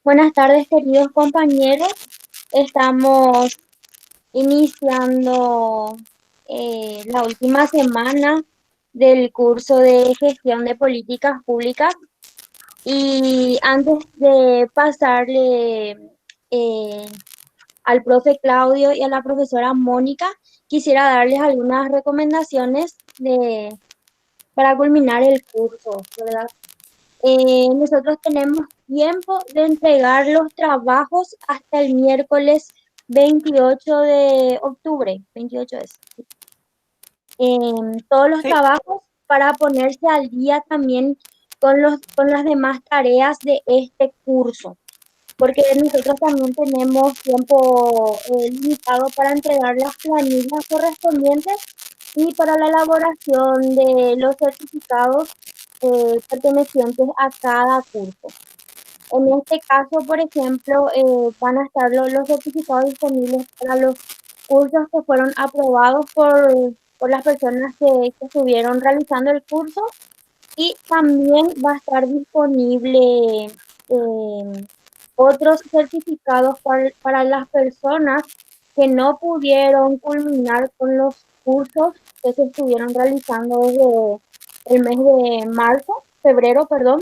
Buenas tardes, queridos compañeros. Estamos iniciando la última semana del curso de gestión de políticas públicas y antes de pasarle eh, al profe Claudio y a la profesora Mónica, quisiera darles algunas recomendaciones para culminar el curso, ¿verdad? Nosotros tenemos tiempo de entregar los trabajos hasta el miércoles 28 de octubre, 28 es, todos los Sí, trabajos para ponerse al día también con las demás tareas de este curso, porque nosotros también tenemos tiempo limitado para entregar las planillas correspondientes y para la elaboración de los certificados pertenecientes a cada curso. En este caso, por ejemplo, van a estar los certificados disponibles para los cursos que fueron aprobados por las personas que estuvieron realizando el curso y también va a estar disponible otros certificados para las personas que no pudieron culminar con los cursos que se estuvieron realizando desde el mes de marzo, febrero, perdón,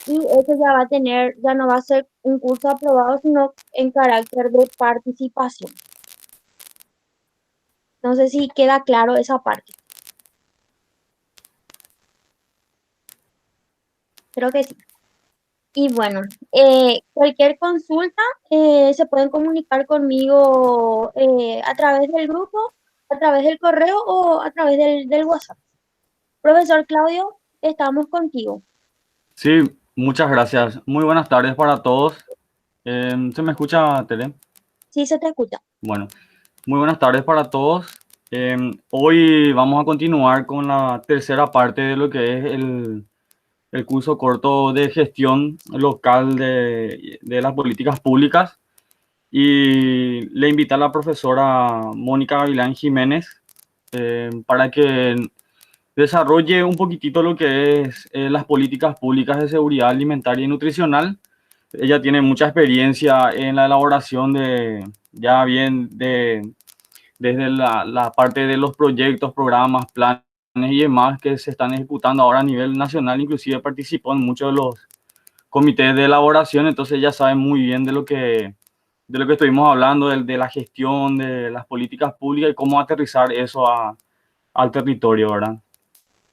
y eso ya va a tener, ya no va a ser un curso aprobado, sino en carácter de participación. No sé si queda claro esa parte. Creo que sí. Y bueno, cualquier consulta se pueden comunicar conmigo a través del grupo, a través del correo o a través del WhatsApp. Profesor Claudio, estamos contigo. Sí, muchas gracias. Muy buenas tardes para todos. ¿Se me escucha, Tere? Sí, se te escucha. Bueno, muy buenas tardes para todos. Hoy vamos a continuar con la tercera parte de lo que es el curso corto de gestión local de las políticas públicas. Y le invité a la profesora Mónica Gavilán Jiménez para que desarrolle un poquitito lo que es las políticas públicas de seguridad alimentaria y nutricional. Ella tiene mucha experiencia en la elaboración ya bien, desde la parte de los proyectos, programas, planes y demás que se están ejecutando ahora a nivel nacional. Inclusive participó en muchos de los comités de elaboración, entonces ella sabe muy bien de lo que estuvimos hablando, de la gestión, de las políticas públicas y cómo aterrizar eso al territorio, ¿verdad?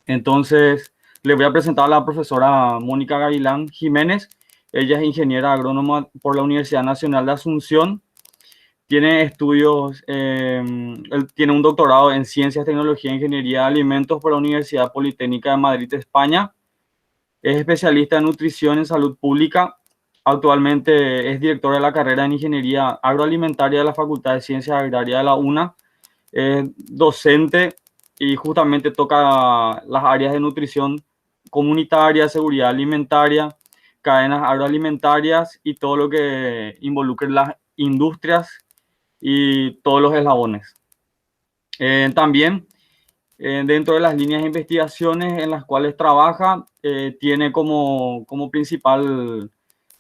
Entonces, le voy a presentar a la profesora Mónica Gavilán Jiménez. Ella es ingeniera agrónoma por la Universidad Nacional de Asunción. Tiene estudios, él tiene un doctorado en Ciencias, Tecnología e Ingeniería de Alimentos por la Universidad Politécnica de Madrid, España. Es especialista en nutrición en salud pública. Actualmente es directora de la carrera en Ingeniería Agroalimentaria de la Facultad de Ciencias Agrarias de la UNA, docente y justamente toca las áreas de nutrición comunitaria, seguridad alimentaria, cadenas agroalimentarias y todo lo que involucre las industrias y todos los eslabones. También dentro de las líneas de investigaciones en las cuales trabaja, tiene como principal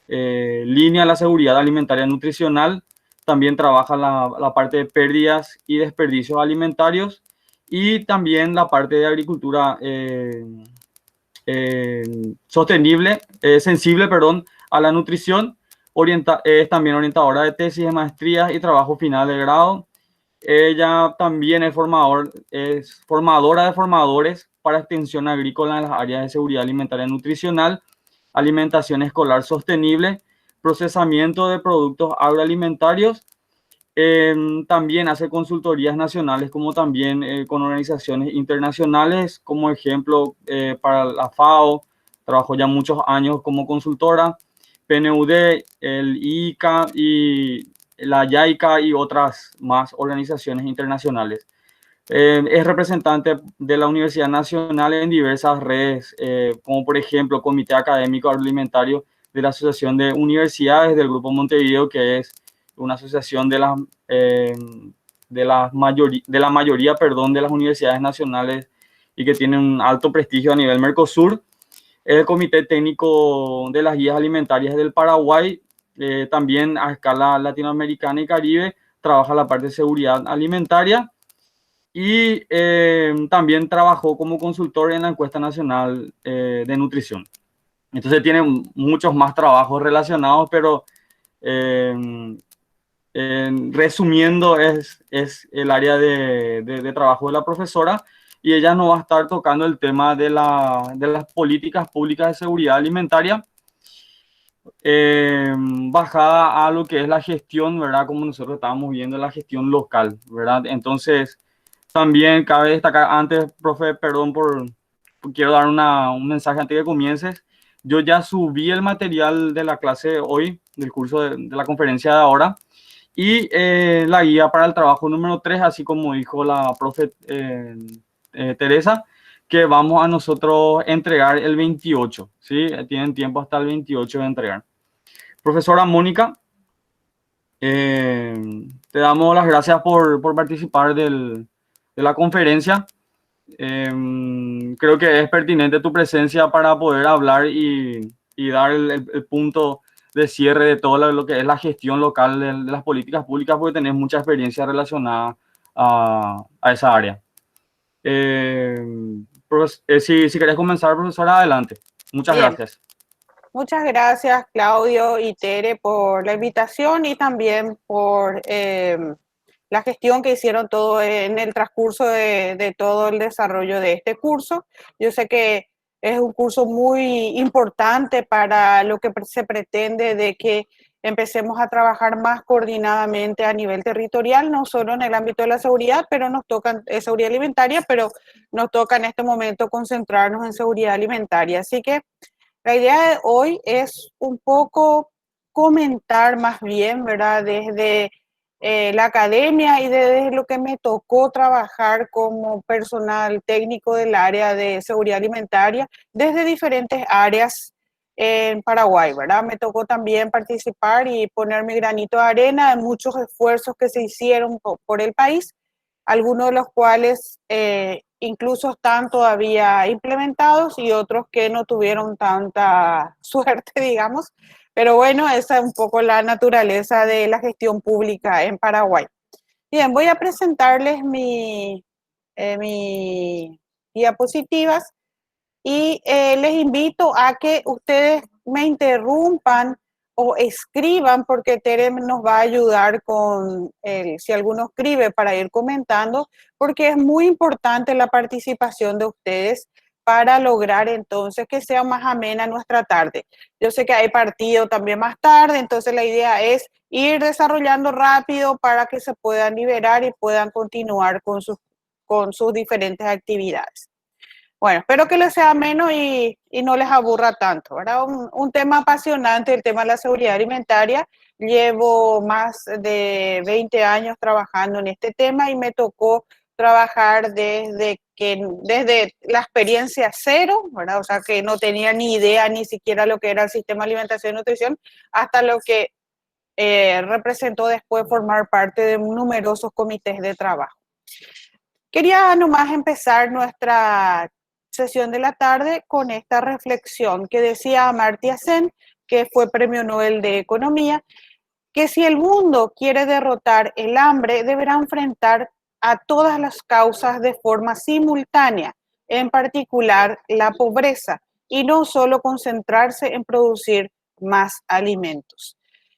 línea la seguridad alimentaria nutricional. También trabaja la parte de pérdidas y desperdicios alimentarios y también la parte de agricultura sostenible, sensible, perdón, a la nutrición. Es también orientadora de tesis de maestrías y trabajo final de grado. Ella también es formadora de formadores para extensión agrícola en las áreas de seguridad alimentaria y nutricional, alimentación escolar sostenible, procesamiento de productos agroalimentarios. También hace consultorías nacionales como también con organizaciones internacionales, como ejemplo para la FAO, trabajó ya muchos años como consultora, PNUD, el ICA y la YAICA y otras más organizaciones internacionales. Es representante de la Universidad Nacional en diversas redes, como por ejemplo Comité Académico Agroalimentario de la Asociación de Universidades del Grupo Montevideo, que es una asociación de la mayoría, perdón, de las universidades nacionales y que tiene un alto prestigio a nivel Mercosur. El Comité Técnico de las Guías Alimentarias del Paraguay también a escala latinoamericana y Caribe, trabaja la parte de seguridad alimentaria y también trabajó como consultor en la encuesta nacional de nutrición. Entonces tiene muchos más trabajos relacionados, pero resumiendo es el área de trabajo de la profesora, y ella nos va a estar tocando el tema de las políticas públicas de seguridad alimentaria, bajada a lo que es la gestión, ¿verdad? Como nosotros estábamos viendo, la gestión local, ¿verdad? Entonces, también cabe destacar, antes, profe, perdón quiero dar un mensaje antes de que comiences. Yo ya subí el material de la clase hoy, del curso de la conferencia de ahora, y la guía para el trabajo número 3, así como dijo la profe Teresa, que vamos a nosotros entregar el 28, ¿sí? Tienen tiempo hasta el 28 de entregar. Profesora Mónica, te damos las gracias por participar de la conferencia. Creo que es pertinente tu presencia para poder hablar y dar el punto de cierre de todo lo que es la gestión local de las políticas públicas, porque tenés mucha experiencia relacionada a esa área. Si querés comenzar, profesora, adelante. Muchas Bien. gracias. Muchas gracias, Claudio y Tere, por la invitación y también por la gestión que hicieron todo en el transcurso de todo el desarrollo de este curso. Yo sé que es un curso muy importante para lo que se pretende de que empecemos a trabajar más coordinadamente a nivel territorial, no solo en el ámbito de la seguridad, pero nos toca seguridad alimentaria, pero nos toca en este momento concentrarnos en seguridad alimentaria. Así que la idea de hoy es un poco comentar más bien, ¿verdad? Desde la academia y desde lo que me tocó trabajar como personal técnico del área de seguridad alimentaria, desde diferentes áreas en Paraguay, ¿verdad? Me tocó también participar y poner mi granito de arena en muchos esfuerzos que se hicieron por el país, algunos de los cuales incluso están todavía implementados y otros que no tuvieron tanta suerte, digamos. Pero bueno, esa es un poco la naturaleza de la gestión pública en Paraguay. Bien, voy a presentarles mi diapositivas y les invito a que ustedes me interrumpan o escriban, porque Tere nos va a ayudar con si alguno escribe para ir comentando, porque es muy importante la participación de ustedes para lograr entonces que sea más amena nuestra tarde. Yo sé que hay partido también más tarde, entonces la idea es ir desarrollando rápido para que se puedan liberar y puedan continuar con sus diferentes actividades. Bueno, espero que les sea ameno y no les aburra tanto, ¿verdad? Un tema apasionante, el tema de la seguridad alimentaria. Llevo más de 20 años trabajando en este tema y me tocó trabajar desde la experiencia cero, ¿verdad? O sea, que no tenía ni idea ni siquiera lo que era el sistema de alimentación y nutrición, hasta lo que representó después formar parte de numerosos comités de trabajo. Quería nomás empezar nuestra sesión de la tarde con esta reflexión que decía Amartya Sen, que fue Premio Nobel de Economía, que si el mundo quiere derrotar el hambre, deberá enfrentar a todas las causas de forma simultánea, en particular la pobreza, y no solo concentrarse en producir más alimentos.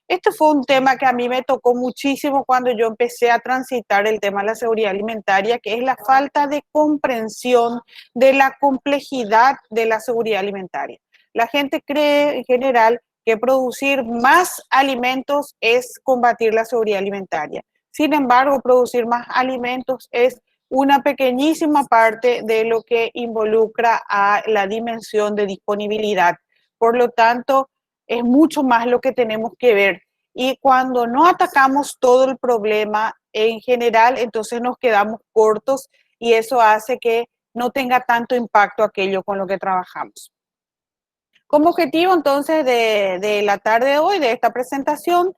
Este fue un tema que a mí me tocó muchísimo cuando yo empecé a transitar el tema de la seguridad alimentaria, que es la falta de comprensión de la complejidad de la seguridad alimentaria. La gente cree en general que producir más alimentos es combatir la seguridad alimentaria. Sin embargo, producir más alimentos es una pequeñísima parte de lo que involucra a la dimensión de disponibilidad. Por lo tanto, es mucho más lo que tenemos que ver. Y cuando no atacamos todo el problema en general, entonces nos quedamos cortos y eso hace que no tenga tanto impacto aquello con lo que trabajamos. Como objetivo entonces de la tarde de hoy, de esta presentación,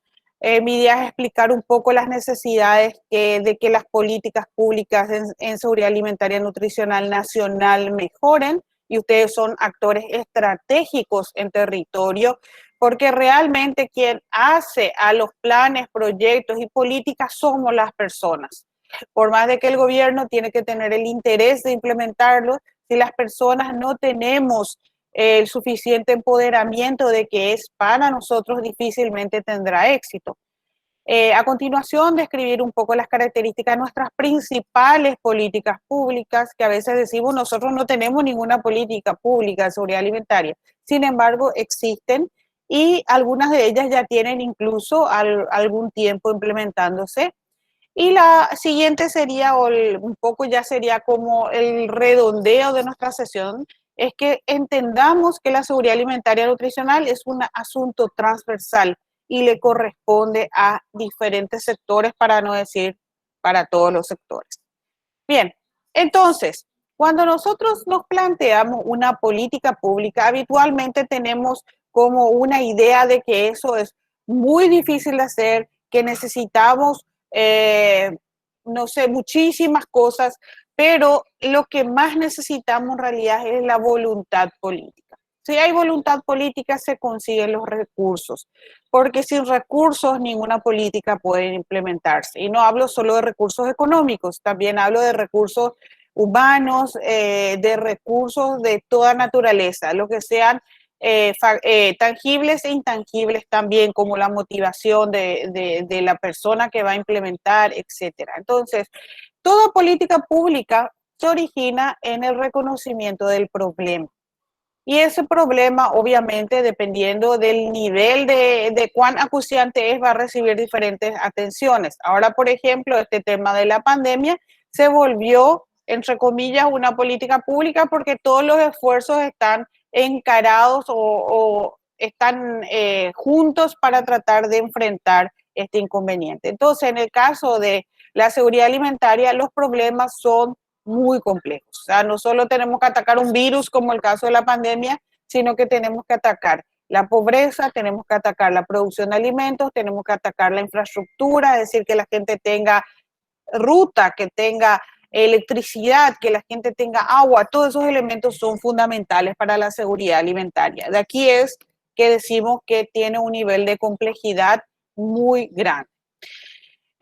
mi idea es explicar un poco las necesidades de que las políticas públicas en seguridad alimentaria y nutricional nacional mejoren, y ustedes son actores estratégicos en territorio porque realmente quien hace a los planes, proyectos y políticas somos las personas. Por más de que el gobierno tiene que tener el interés de implementarlo, si las personas no tenemos el suficiente empoderamiento de que es para nosotros, difícilmente tendrá éxito. A continuación, describir un poco las características de nuestras principales políticas públicas, que a veces decimos nosotros no tenemos ninguna política pública de seguridad alimentaria. Sin embargo, existen y algunas de ellas ya tienen incluso algún tiempo implementándose. Y la siguiente sería, un poco ya sería como el redondeo de nuestra sesión, es que entendamos que la seguridad alimentaria nutricional es un asunto transversal y le corresponde a diferentes sectores, para no decir para todos los sectores. Bien, entonces, cuando nosotros nos planteamos una política pública, habitualmente tenemos como una idea de que eso es muy difícil de hacer, que necesitamos, no sé, muchísimas cosas, pero lo que más necesitamos en realidad es la voluntad política. Si hay voluntad política, se consiguen los recursos, porque sin recursos ninguna política puede implementarse. Y no hablo solo de recursos económicos, también hablo de recursos humanos, de recursos de toda naturaleza, lo que sean tangibles e intangibles también, como la motivación de la persona que va a implementar, etcétera. Entonces, toda política pública se origina en el reconocimiento del problema. Y ese problema, obviamente, dependiendo del nivel de cuán acuciante es, va a recibir diferentes atenciones. Ahora, por ejemplo, este tema de la pandemia se volvió, entre comillas, una política pública porque todos los esfuerzos están encarados o están juntos para tratar de enfrentar este inconveniente. Entonces, en el caso de la seguridad alimentaria, los problemas son muy complejos. O sea, no solo tenemos que atacar un virus como el caso de la pandemia, sino que tenemos que atacar la pobreza, tenemos que atacar la producción de alimentos, tenemos que atacar la infraestructura, es decir, que la gente tenga ruta, que tenga electricidad, que la gente tenga agua. Todos esos elementos son fundamentales para la seguridad alimentaria. De aquí es que decimos que tiene un nivel de complejidad muy grande.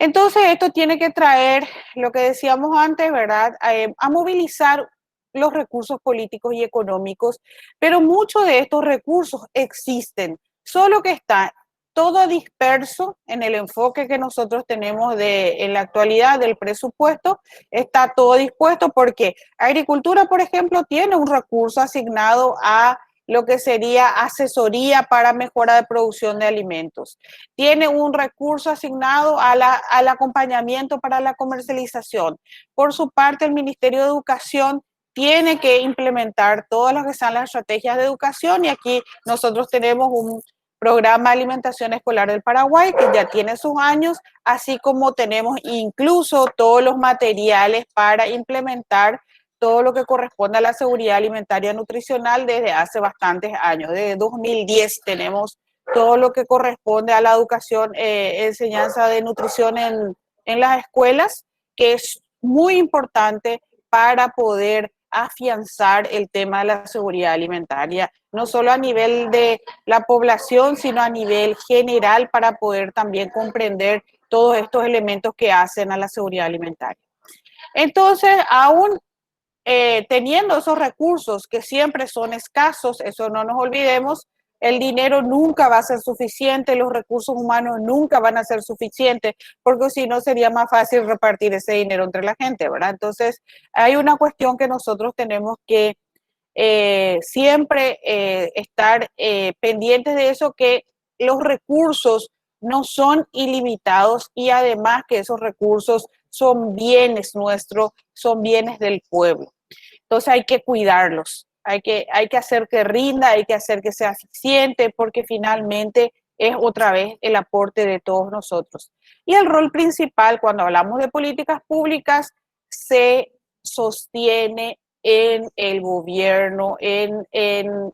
Entonces, esto tiene que traer, lo que decíamos antes, ¿verdad?, a movilizar los recursos políticos y económicos, pero muchos de estos recursos existen, solo que está todo disperso en el enfoque que nosotros tenemos en la actualidad del presupuesto, está todo dispuesto porque Agricultura, por ejemplo, tiene un recurso asignado a lo que sería asesoría para mejora de producción de alimentos. Tiene un recurso asignado al acompañamiento para la comercialización. Por su parte, el Ministerio de Educación tiene que implementar todas las que sean las estrategias de educación y aquí nosotros tenemos un programa de alimentación escolar del Paraguay que ya tiene sus años, así como tenemos incluso todos los materiales para implementar todo lo que corresponde a la seguridad alimentaria nutricional desde hace bastantes años. Desde 2010 tenemos todo lo que corresponde a la educación, enseñanza de nutrición en las escuelas, que es muy importante para poder afianzar el tema de la seguridad alimentaria, no solo a nivel de la población, sino a nivel general para poder también comprender todos estos elementos que hacen a la seguridad alimentaria. Entonces, aún teniendo esos recursos que siempre son escasos, eso no nos olvidemos, el dinero nunca va a ser suficiente, los recursos humanos nunca van a ser suficientes, porque si no sería más fácil repartir ese dinero entre la gente, ¿verdad? Entonces, hay una cuestión que nosotros tenemos que siempre estar pendientes de eso, que los recursos no son ilimitados y además que esos recursos son bienes nuestros, son bienes del pueblo. Entonces hay que cuidarlos, hay que hacer que rinda, hay que hacer que sea eficiente, porque finalmente es otra vez el aporte de todos nosotros. Y el rol principal cuando hablamos de políticas públicas se sostiene en el gobierno, en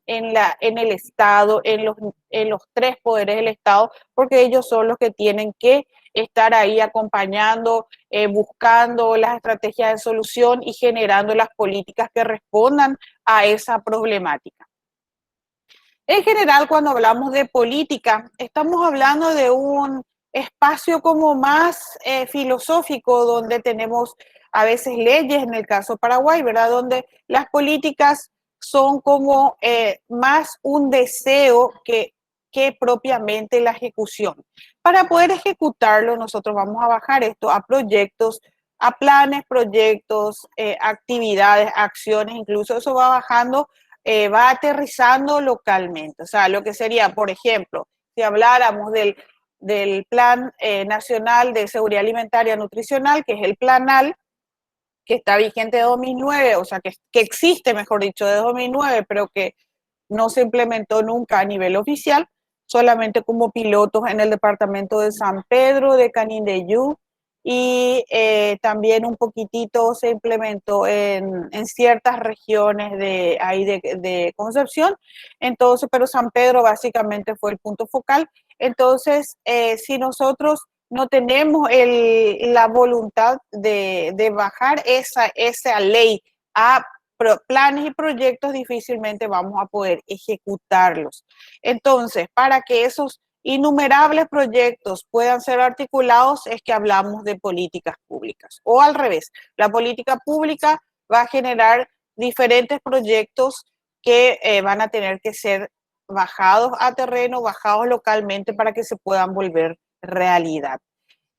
el Estado, en los tres poderes del Estado, porque ellos son los que tienen que estar ahí acompañando, buscando las estrategias de solución y generando las políticas que respondan a esa problemática. En general, cuando hablamos de política, estamos hablando de un espacio como más filosófico, donde tenemos a veces leyes, en el caso Paraguay, ¿verdad? Donde las políticas son como más un deseo que propiamente la ejecución. Para poder ejecutarlo, nosotros vamos a bajar esto a proyectos, a planes, proyectos, actividades, acciones, incluso eso va bajando, va aterrizando localmente. O sea, lo que sería, por ejemplo, si habláramos del Plan Nacional de Seguridad Alimentaria Nutricional, que es el PLANAL, que está vigente de 2009, o sea, que existe, mejor dicho, de 2009, pero que no se implementó nunca a nivel oficial, solamente como pilotos en el departamento de San Pedro, de Canindeyú, y también un poquitito se implementó en ciertas regiones de Concepción. Entonces, pero San Pedro básicamente fue el punto focal. Entonces, si nosotros no tenemos la voluntad de bajar esa ley a planes y proyectos, difícilmente vamos a poder ejecutarlos. Entonces, para que esos innumerables proyectos puedan ser articulados, es que hablamos de políticas públicas. O al revés, la política pública va a generar diferentes proyectos que van a tener que ser bajados a terreno, bajados localmente para que se puedan volver realidad.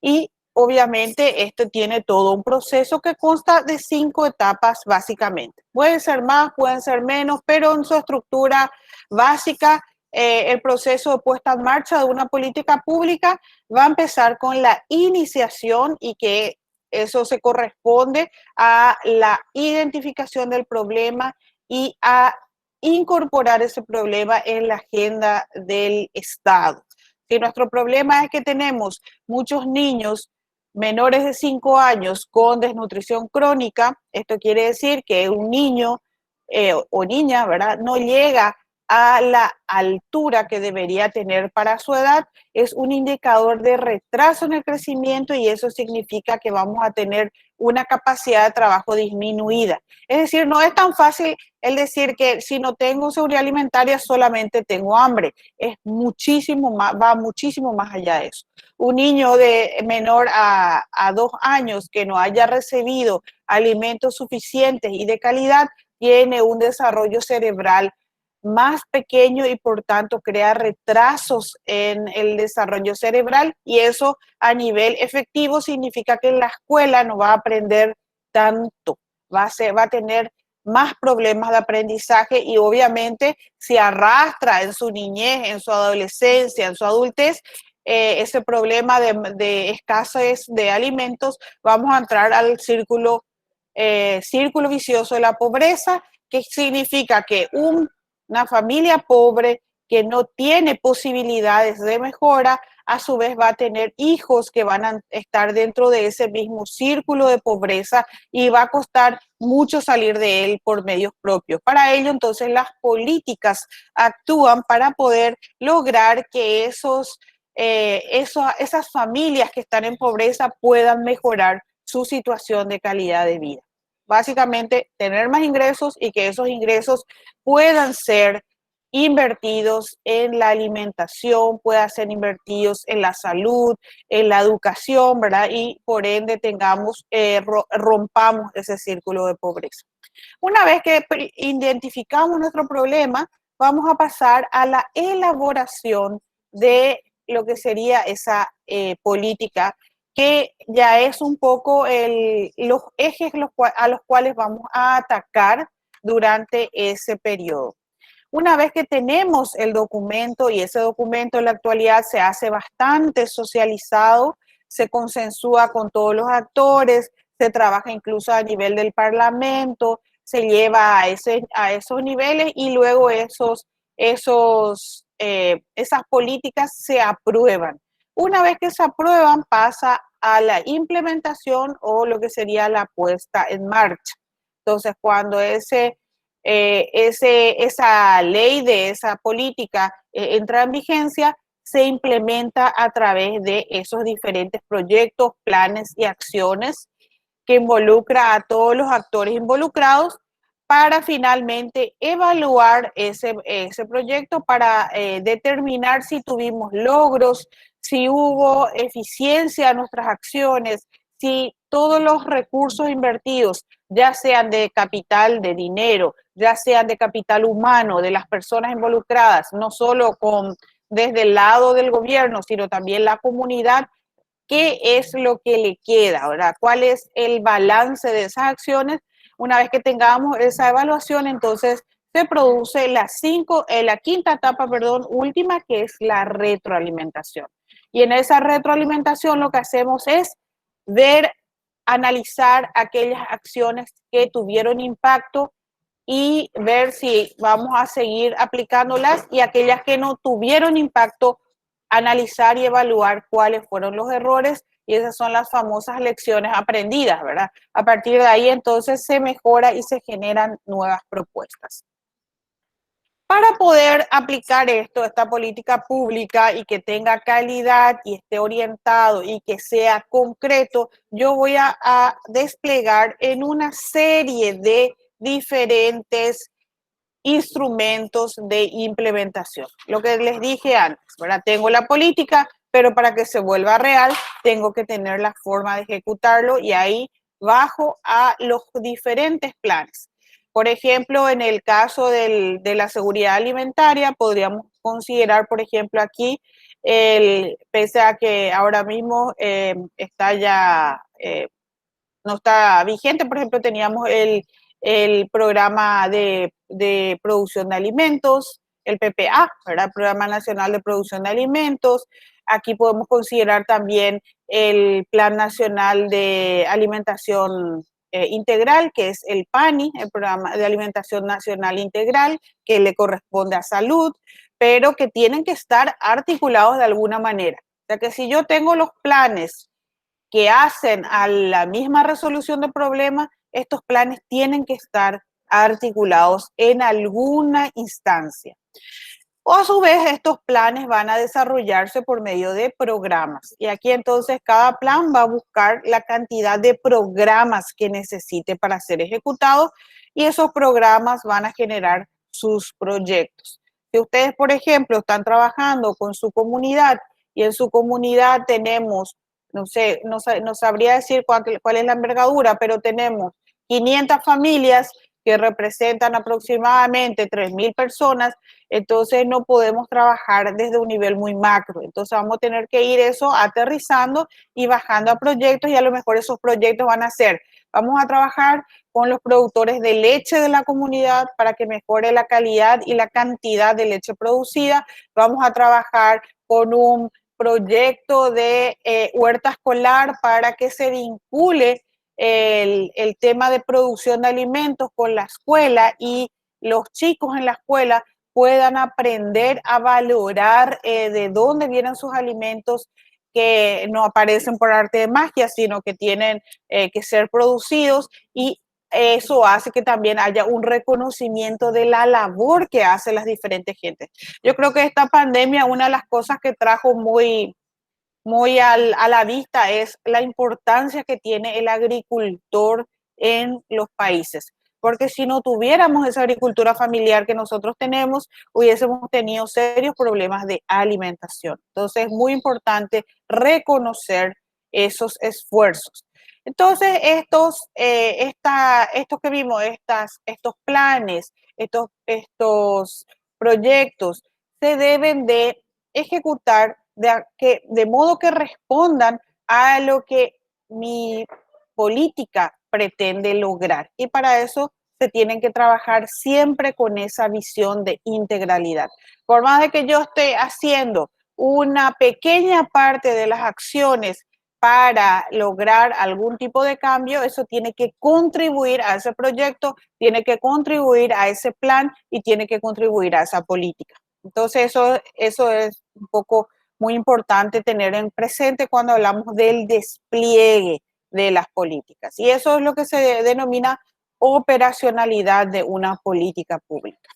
Y obviamente esto tiene todo un proceso que consta de 5 etapas básicamente. Pueden ser más, pueden ser menos, pero en su estructura básica, el proceso de puesta en marcha de una política pública va a empezar con la iniciación, y que eso se corresponde a la identificación del problema y a incorporar ese problema en la agenda del Estado. Si nuestro problema es que tenemos muchos niños menores de 5 años con desnutrición crónica, esto quiere decir que un niño o niña, ¿verdad?, no llega a la altura que debería tener para su edad, es un indicador de retraso en el crecimiento, y eso significa que vamos a tener una capacidad de trabajo disminuida. Es decir, no es tan fácil el decir que si no tengo seguridad alimentaria solamente tengo hambre. Es muchísimo más, va muchísimo más allá de eso. Un niño de menor a 2 años que no haya recibido alimentos suficientes y de calidad tiene un desarrollo cerebral más pequeño y por tanto crea retrasos en el desarrollo cerebral, y eso a nivel efectivo significa que en la escuela no va a aprender tanto, va a tener más problemas de aprendizaje, y obviamente si arrastra en su niñez, en su adolescencia, en su adultez, ese problema de escasez de alimentos, vamos a entrar al círculo vicioso de la pobreza, que significa que una familia pobre que no tiene posibilidades de mejora, a su vez va a tener hijos que van a estar dentro de ese mismo círculo de pobreza, y va a costar mucho salir de él por medios propios. Para ello, entonces, las políticas actúan para poder lograr que esas familias que están en pobreza puedan mejorar su situación de calidad de vida. Básicamente, tener más ingresos, y que esos ingresos puedan ser invertidos en la alimentación, puedan ser invertidos en la salud, en la educación, ¿verdad? Y por ende rompamos ese círculo de pobreza. Una vez que identificamos nuestro problema, vamos a pasar a la elaboración de lo que sería esa política, que ya es un poco los ejes a los cuales vamos a atacar durante ese periodo. Una vez que tenemos el documento, y ese documento en la actualidad se hace bastante socializado, se consensúa con todos los actores, se trabaja incluso a nivel del Parlamento, se lleva a esos niveles, y luego esas políticas se aprueban. Una vez que se aprueban, pasa a la implementación, o lo que sería la puesta en marcha. Entonces, cuando esa ley de esa política entra en vigencia, se implementa a través de esos diferentes proyectos, planes y acciones que involucra a todos los actores involucrados, para finalmente evaluar ese proyecto para determinar si tuvimos logros, si hubo eficiencia en nuestras acciones, si todos los recursos invertidos, ya sean de capital, de dinero, ya sean de capital humano, de las personas involucradas, no solo desde el lado del gobierno, sino también la comunidad, qué es lo que le queda, ¿verdad? ¿Cuál es el balance de esas acciones? Una vez que tengamos esa evaluación, entonces se produce la quinta etapa, última, que es la retroalimentación. Y en esa retroalimentación lo que hacemos es ver, analizar aquellas acciones que tuvieron impacto y ver si vamos a seguir aplicándolas, y aquellas que no tuvieron impacto, analizar y evaluar cuáles fueron los errores, y esas son las famosas lecciones aprendidas, ¿verdad? A partir de ahí entonces se mejora y se generan nuevas propuestas. Para poder aplicar esta política pública, y que tenga calidad y esté orientado y que sea concreto, yo voy a desplegar en una serie de diferentes instrumentos de implementación. Lo que les dije antes, ¿verdad? Tengo la política, pero para que se vuelva real, tengo que tener la forma de ejecutarlo, y ahí bajo a los diferentes planes. Por ejemplo, en el caso de la seguridad alimentaria, podríamos considerar, por ejemplo, aquí, pese a que ahora mismo está ya, no está vigente, por ejemplo, teníamos el programa de producción de alimentos, el PPA, ¿verdad? Programa Nacional de Producción de Alimentos. Aquí podemos considerar también el Plan Nacional de Alimentación Integral, que es el PANI, el Programa de Alimentación Nacional Integral, que le corresponde a salud, pero que tienen que estar articulados de alguna manera. O sea que si yo tengo los planes que hacen a la misma resolución de problemas, estos planes tienen que estar articulados en alguna instancia. O a su vez, estos planes van a desarrollarse por medio de programas. Y aquí entonces cada plan va a buscar la cantidad de programas que necesite para ser ejecutados, y esos programas van a generar sus proyectos. Si ustedes, por ejemplo, están trabajando con su comunidad, y en su comunidad tenemos, no sé, no sabría decir cuál es la envergadura, pero tenemos 500 familias que representan aproximadamente 3.000 personas, entonces no podemos trabajar desde un nivel muy macro. Entonces vamos a tener que ir eso aterrizando y bajando a proyectos, y a lo mejor esos proyectos van a ser, vamos a trabajar con los productores de leche de la comunidad para que mejore la calidad y la cantidad de leche producida. Vamos a trabajar con un proyecto de huerta escolar para que se vincule el tema de producción de alimentos con la escuela, y los chicos en la escuela puedan aprender a valorar de dónde vienen sus alimentos, que no aparecen por arte de magia, sino que tienen que ser producidos, y eso hace que también haya un reconocimiento de la labor que hacen las diferentes gentes. Yo creo que esta pandemia, una de las cosas que trajo muy a la vista es la importancia que tiene el agricultor en los países. Porque si no tuviéramos esa agricultura familiar que nosotros tenemos, hubiésemos tenido serios problemas de alimentación. Entonces es muy importante reconocer esos esfuerzos. Entonces estos que vimos, estos planes, estos proyectos se deben de ejecutar de modo que respondan a lo que mi política pretende lograr. Y para eso se tienen que trabajar siempre con esa visión de integralidad. Por más de que yo esté haciendo una pequeña parte de las acciones para lograr algún tipo de cambio, eso tiene que contribuir a ese proyecto, tiene que contribuir a ese plan, y tiene que contribuir a esa política. Entonces eso es un poco muy importante tener en presente cuando hablamos del despliegue de las políticas. Y eso es lo que se denomina operacionalidad de una política pública.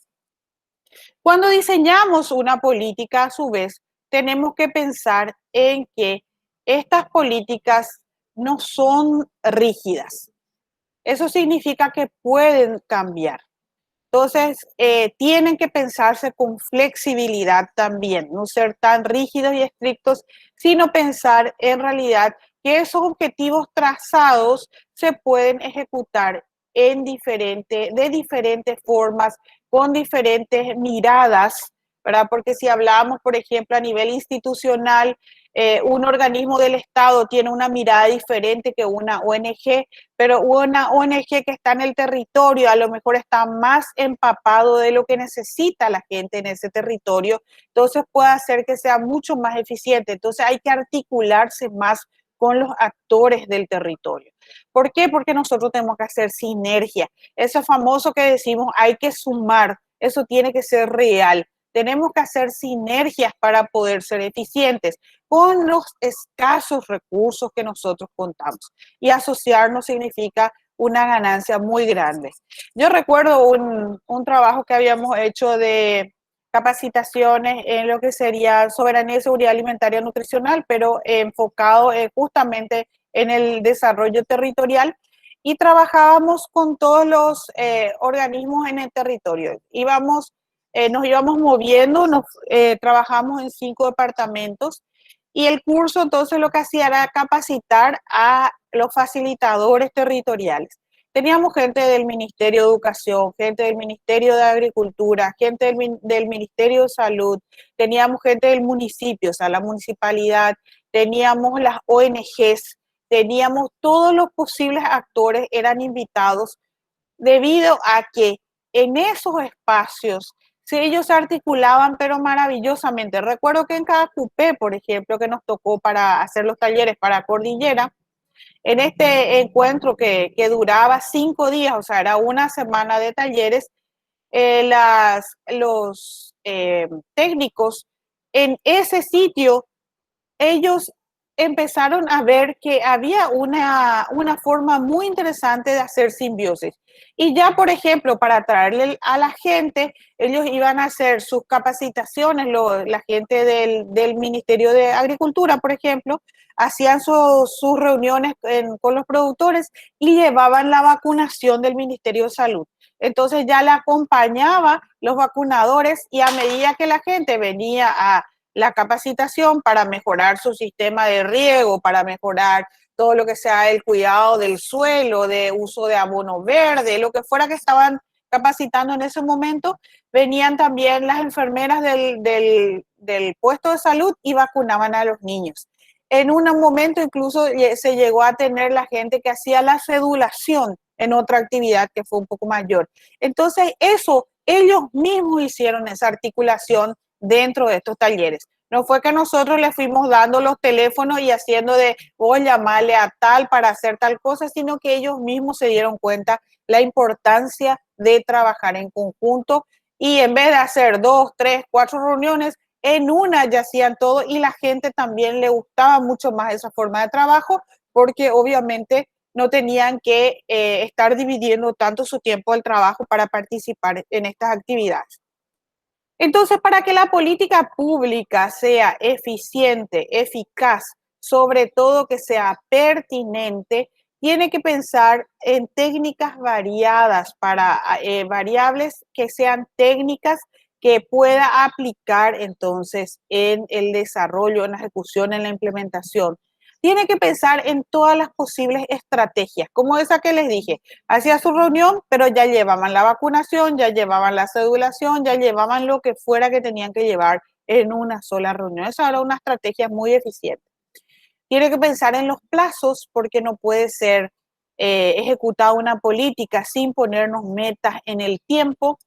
Cuando diseñamos una política, a su vez, tenemos que pensar en que estas políticas no son rígidas. eso significa que pueden cambiar. Entonces, tienen que pensarse con flexibilidad también, no ser tan rígidos y estrictos, sino pensar en realidad que esos objetivos trazados se pueden ejecutar de diferentes formas, con diferentes miradas, ¿verdad? Porque si hablamos, por ejemplo, a nivel institucional, un organismo del Estado tiene una mirada diferente que una ONG, pero una ONG que está en el territorio a lo mejor está más empapado de lo que necesita la gente en ese territorio, entonces puede hacer que sea mucho más eficiente. Entonces hay que articularse más con los actores del territorio. ¿Por qué? Porque nosotros tenemos que hacer sinergia. Eso famoso que decimos, hay que sumar, eso tiene que ser real. Tenemos que hacer sinergias para poder ser eficientes con los escasos recursos que nosotros contamos. Y asociarnos significa una ganancia muy grande. Yo recuerdo un trabajo que habíamos hecho de capacitaciones en lo que sería soberanía y seguridad alimentaria nutricional, pero enfocado justamente en el desarrollo territorial, y trabajábamos con todos los organismos en el territorio. Nos íbamos moviendo, trabajamos en 5 departamentos, y el curso entonces lo que hacía era capacitar a los facilitadores territoriales. Teníamos gente del Ministerio de Educación, gente del Ministerio de Agricultura, gente del Ministerio de Salud, teníamos gente del municipio, o sea, la municipalidad, teníamos las ONGs, teníamos todos los posibles actores, eran invitados, debido a que en esos espacios, sí, ellos se articulaban, pero maravillosamente. Recuerdo que en cada cupé, por ejemplo, que nos tocó para hacer los talleres para Cordillera, en este encuentro que duraba 5 días, o sea, era una semana de talleres, los técnicos en ese sitio, ellos empezaron a ver que había una forma muy interesante de hacer simbiosis. Y ya, por ejemplo, para atraerle a la gente, ellos iban a hacer sus capacitaciones, la gente del Ministerio de Agricultura, por ejemplo, hacían sus reuniones con los productores y llevaban la vacunación del Ministerio de Salud. Entonces ya le acompañaba los vacunadores, y a medida que la gente venía a la capacitación para mejorar su sistema de riego, para mejorar todo lo que sea el cuidado del suelo, de uso de abono verde, lo que fuera que estaban capacitando en ese momento, venían también las enfermeras del puesto de salud y vacunaban a los niños. En un momento incluso se llegó a tener la gente que hacía la sedulación en otra actividad que fue un poco mayor. Entonces eso, ellos mismos hicieron esa articulación dentro de estos talleres. No fue que nosotros le fuimos dando los teléfonos y haciendo voy a llamarle a tal para hacer tal cosa, sino que ellos mismos se dieron cuenta la importancia de trabajar en conjunto, y en vez de hacer 2, 3, 4 reuniones, en una ya hacían todo, y la gente también le gustaba mucho más esa forma de trabajo, porque obviamente no tenían que estar dividiendo tanto su tiempo del trabajo para participar en estas actividades. Entonces, para que la política pública sea eficiente, eficaz, sobre todo que sea pertinente, tiene que pensar en técnicas variadas variables que sean técnicas que pueda aplicar entonces en el desarrollo, en la ejecución, en la implementación. Tiene que pensar en todas las posibles estrategias, como esa que les dije. Hacía su reunión, pero ya llevaban la vacunación, ya llevaban la sedulación, ya llevaban lo que fuera que tenían que llevar en una sola reunión. Esa era una estrategia muy eficiente. Tiene que pensar en los plazos, porque no puede ser ejecutada una política sin ponernos metas en el tiempo.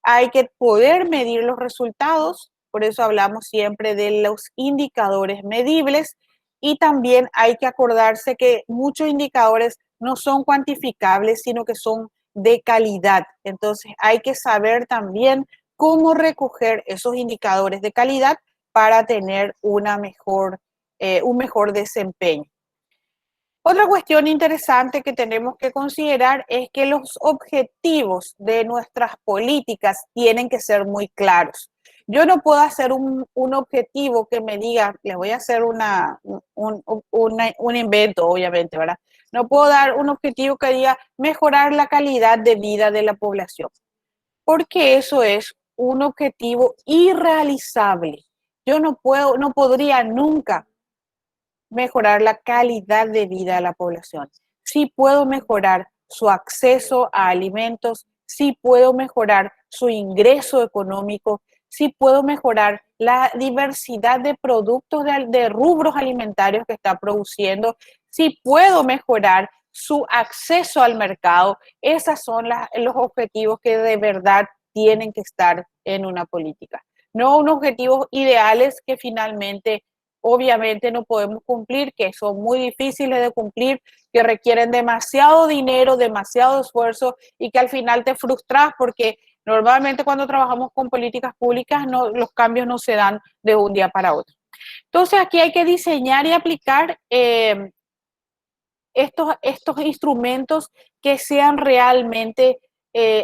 Hay que poder medir los resultados, por eso hablamos siempre de los indicadores medibles, y también hay que acordarse que muchos indicadores no son cuantificables, sino que son de calidad. Entonces hay que saber también cómo recoger esos indicadores de calidad para tener un mejor desempeño. Otra cuestión interesante que tenemos que considerar es que los objetivos de nuestras políticas tienen que ser muy claros. Yo no puedo hacer un objetivo que me diga, les voy a hacer un invento, obviamente, ¿verdad? No puedo dar un objetivo que diga mejorar la calidad de vida de la población, porque eso es un objetivo irrealizable. Yo no podría nunca mejorar la calidad de vida de la población. Sí puedo mejorar su acceso a alimentos, sí puedo mejorar su ingreso económico, sí puedo mejorar la diversidad de productos de rubros alimentarios que está produciendo, sí puedo mejorar su acceso al mercado. Esos son los objetivos que de verdad tienen que estar en una política. No unos objetivos ideales que finalmente obviamente no podemos cumplir, que son muy difíciles de cumplir, que requieren demasiado dinero, demasiado esfuerzo y que al final te frustras porque normalmente cuando trabajamos con políticas públicas los cambios no se dan de un día para otro. Entonces aquí hay que diseñar y aplicar estos instrumentos que sean realmente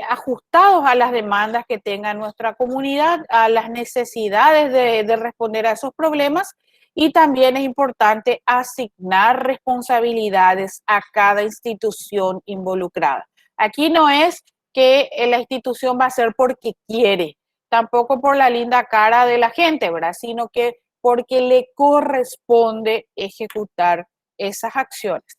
ajustados a las demandas que tenga nuestra comunidad, a las necesidades de responder a esos problemas. Y también es importante asignar responsabilidades a cada institución involucrada. Aquí no es que la institución va a hacer porque quiere, tampoco por la linda cara de la gente, ¿verdad? Sino que porque le corresponde ejecutar esas acciones.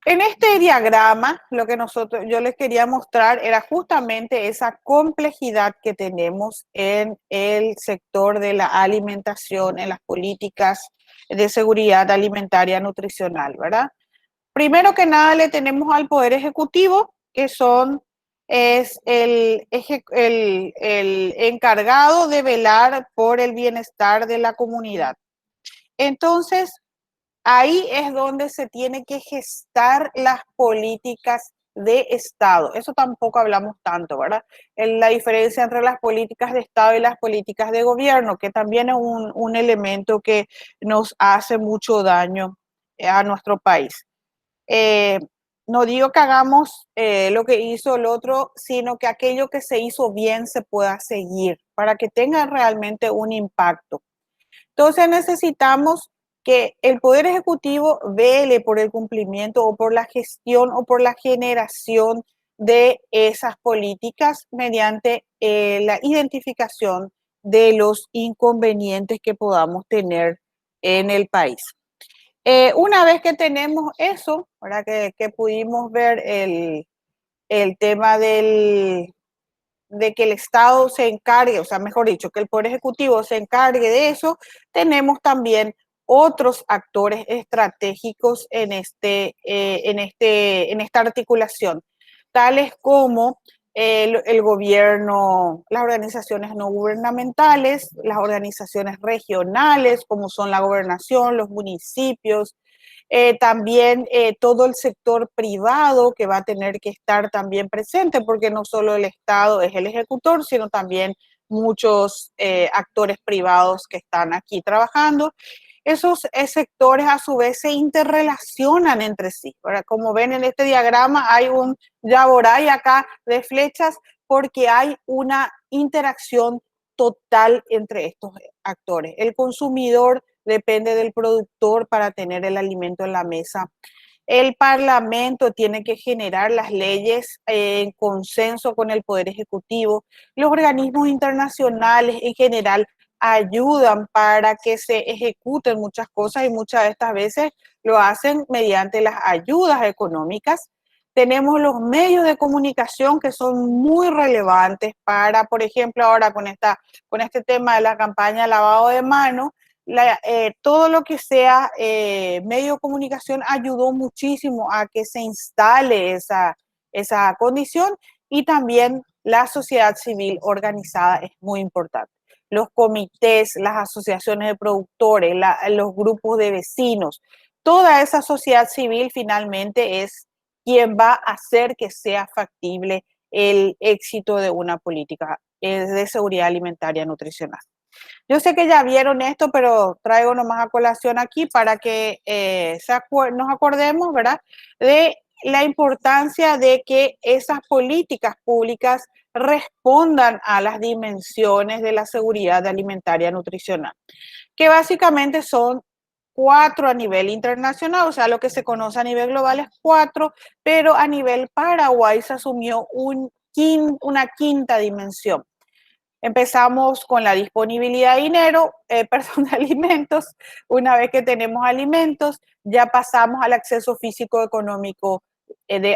En este diagrama, lo que yo les quería mostrar era justamente esa complejidad que tenemos en el sector de la alimentación, en las políticas de seguridad alimentaria nutricional, ¿verdad? Primero que nada le tenemos al Poder Ejecutivo, que es el encargado de velar por el bienestar de la comunidad. Entonces, ahí es donde se tiene que gestar las políticas de Estado. Eso tampoco hablamos tanto, ¿verdad? La diferencia entre las políticas de Estado y las políticas de gobierno, que también es un elemento que nos hace mucho daño a nuestro país. No digo que hagamos lo que hizo el otro, sino que aquello que se hizo bien se pueda seguir para que tenga realmente un impacto. Entonces necesitamos que el Poder Ejecutivo vele por el cumplimiento o por la gestión o por la generación de esas políticas mediante la identificación de los inconvenientes que podamos tener en el país. Una vez que tenemos eso, ¿verdad? Que pudimos ver el tema de que el Estado se encargue, o sea, mejor dicho, que el Poder Ejecutivo se encargue de eso, tenemos también otros actores estratégicos en esta articulación, tales como el gobierno, las organizaciones no gubernamentales, las organizaciones regionales, como son la gobernación, los municipios, también todo el sector privado que va a tener que estar también presente, porque no solo el Estado es el ejecutor, sino también muchos actores privados que están aquí trabajando. Esos sectores a su vez se interrelacionan entre sí. ¿Verdad? Como ven en este diagrama hay un yaboray acá de flechas porque hay una interacción total entre estos actores. El consumidor depende del productor para tener el alimento en la mesa. El Parlamento tiene que generar las leyes en consenso con el Poder Ejecutivo. Los organismos internacionales en general ayudan para que se ejecuten muchas cosas y muchas de estas veces lo hacen mediante las ayudas económicas. Tenemos los medios de comunicación que son muy relevantes para, por ejemplo, ahora con este tema de la campaña lavado de manos, todo lo que sea medio de comunicación ayudó muchísimo a que se instale esa condición, y también la sociedad civil organizada es muy importante. Los comités, las asociaciones de productores, los grupos de vecinos, toda esa sociedad civil finalmente es quien va a hacer que sea factible el éxito de una política de seguridad alimentaria nutricional. Yo sé que ya vieron esto, pero traigo nomás a colación aquí para que nos acordemos, ¿verdad?, de la importancia de que esas políticas públicas respondan a las dimensiones de la seguridad alimentaria nutricional, que básicamente son 4 a nivel internacional, o sea, lo que se conoce a nivel global es 4, pero a nivel Paraguay se asumió una quinta dimensión. Empezamos con la disponibilidad de dinero, perdón, de alimentos. Una vez que tenemos alimentos, ya pasamos al acceso físico-económico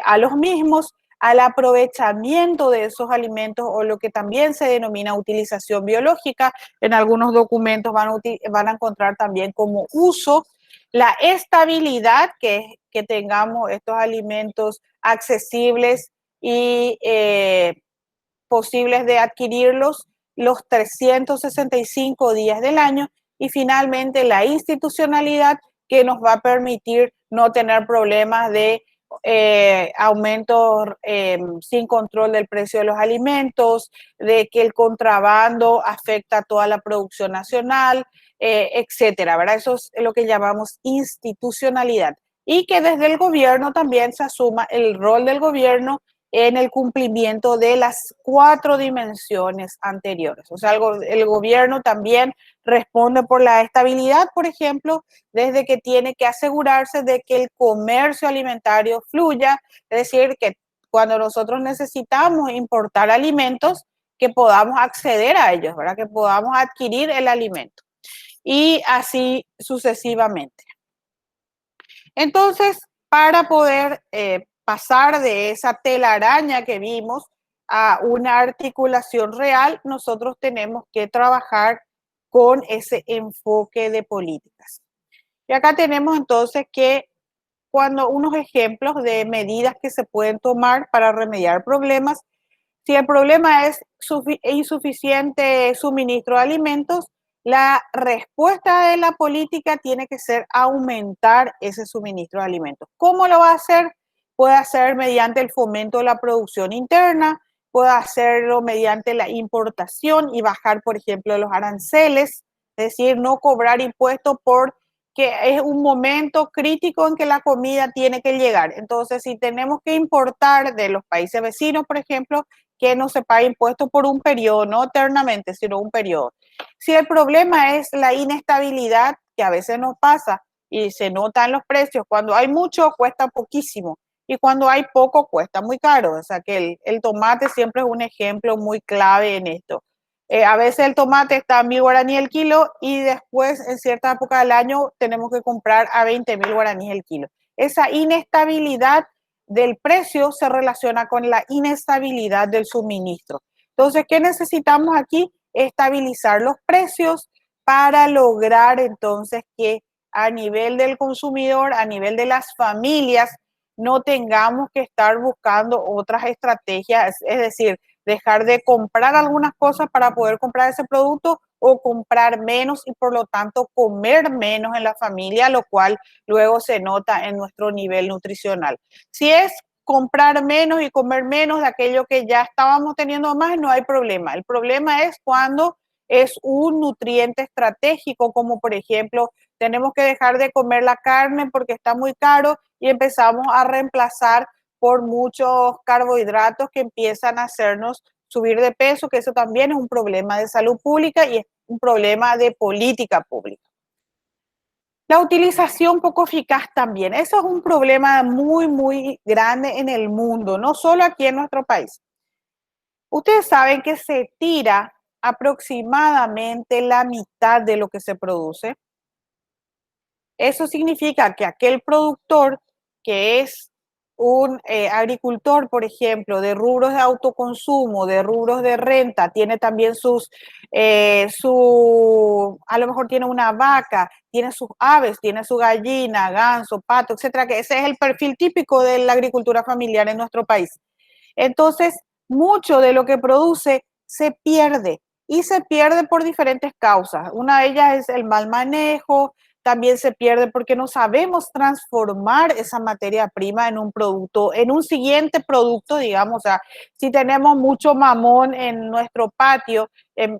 a los mismos, al aprovechamiento de esos alimentos o lo que también se denomina utilización biológica. En algunos documentos van a encontrar también como uso, la estabilidad, que tengamos estos alimentos accesibles y posibles de adquirirlos los 365 días del año, y finalmente la institucionalidad, que nos va a permitir no tener problemas de aumentos sin control del precio de los alimentos, de que el contrabando afecta a toda la producción nacional, etcétera, ¿verdad? Eso es lo que llamamos institucionalidad. Y que desde el gobierno también se asuma el rol del gobierno en el cumplimiento de las 4 dimensiones anteriores. O sea, el gobierno también responde por la estabilidad, por ejemplo, desde que tiene que asegurarse de que el comercio alimentario fluya, es decir, que cuando nosotros necesitamos importar alimentos, que podamos acceder a ellos, ¿verdad? Que podamos adquirir el alimento. Y así sucesivamente. Entonces, para poder pasar de esa telaraña que vimos a una articulación real, nosotros tenemos que trabajar con ese enfoque de políticas. Y acá tenemos entonces que unos ejemplos de medidas que se pueden tomar para remediar problemas. Si el problema es insuficiente suministro de alimentos, la respuesta de la política tiene que ser aumentar ese suministro de alimentos. ¿Cómo lo va a hacer? Puede hacer mediante el fomento de la producción interna, puede hacerlo mediante la importación y bajar, por ejemplo, los aranceles, es decir, no cobrar impuestos porque es un momento crítico en que la comida tiene que llegar. Entonces, si tenemos que importar de los países vecinos, por ejemplo, que no se pague impuestos por un periodo, no eternamente, sino un periodo. Si el problema es la inestabilidad, que a veces nos pasa y se nota en los precios, cuando hay mucho cuesta poquísimo y cuando hay poco cuesta muy caro. O sea que el tomate siempre es un ejemplo muy clave en esto. A veces el tomate está a 1.000 guaraníes el kilo y después en cierta época del año tenemos que comprar a 20.000 guaraníes el kilo. Esa inestabilidad del precio se relaciona con la inestabilidad del suministro. Entonces, ¿qué necesitamos aquí? Estabilizar los precios para lograr entonces que a nivel del consumidor, a nivel de las familias, no tengamos que estar buscando otras estrategias, es decir, dejar de comprar algunas cosas para poder comprar ese producto o comprar menos y por lo tanto comer menos en la familia, lo cual luego se nota en nuestro nivel nutricional. Si es comprar menos y comer menos de aquello que ya estábamos teniendo más, no hay problema. El problema es cuando es un nutriente estratégico, como por ejemplo, tenemos que dejar de comer la carne porque está muy caro y empezamos a reemplazar por muchos carbohidratos que empiezan a hacernos subir de peso, que eso también es un problema de salud pública y es un problema de política pública. La utilización poco eficaz también. Eso es un problema muy, muy grande en el mundo, no solo aquí en nuestro país. Ustedes saben que se tira aproximadamente la mitad de lo que se produce. Eso significa que aquel productor que es un agricultor, por ejemplo, de rubros de autoconsumo, de rubros de renta, tiene también a lo mejor tiene una vaca, tiene sus aves, tiene su gallina, ganso, pato, etcétera, que ese es el perfil típico de la agricultura familiar en nuestro país. Entonces, mucho de lo que produce se pierde y se pierde por diferentes causas. Una de ellas es el mal manejo, también se pierde porque no sabemos transformar esa materia prima en un producto, en un siguiente producto, digamos. O sea, si tenemos mucho mamón en nuestro patio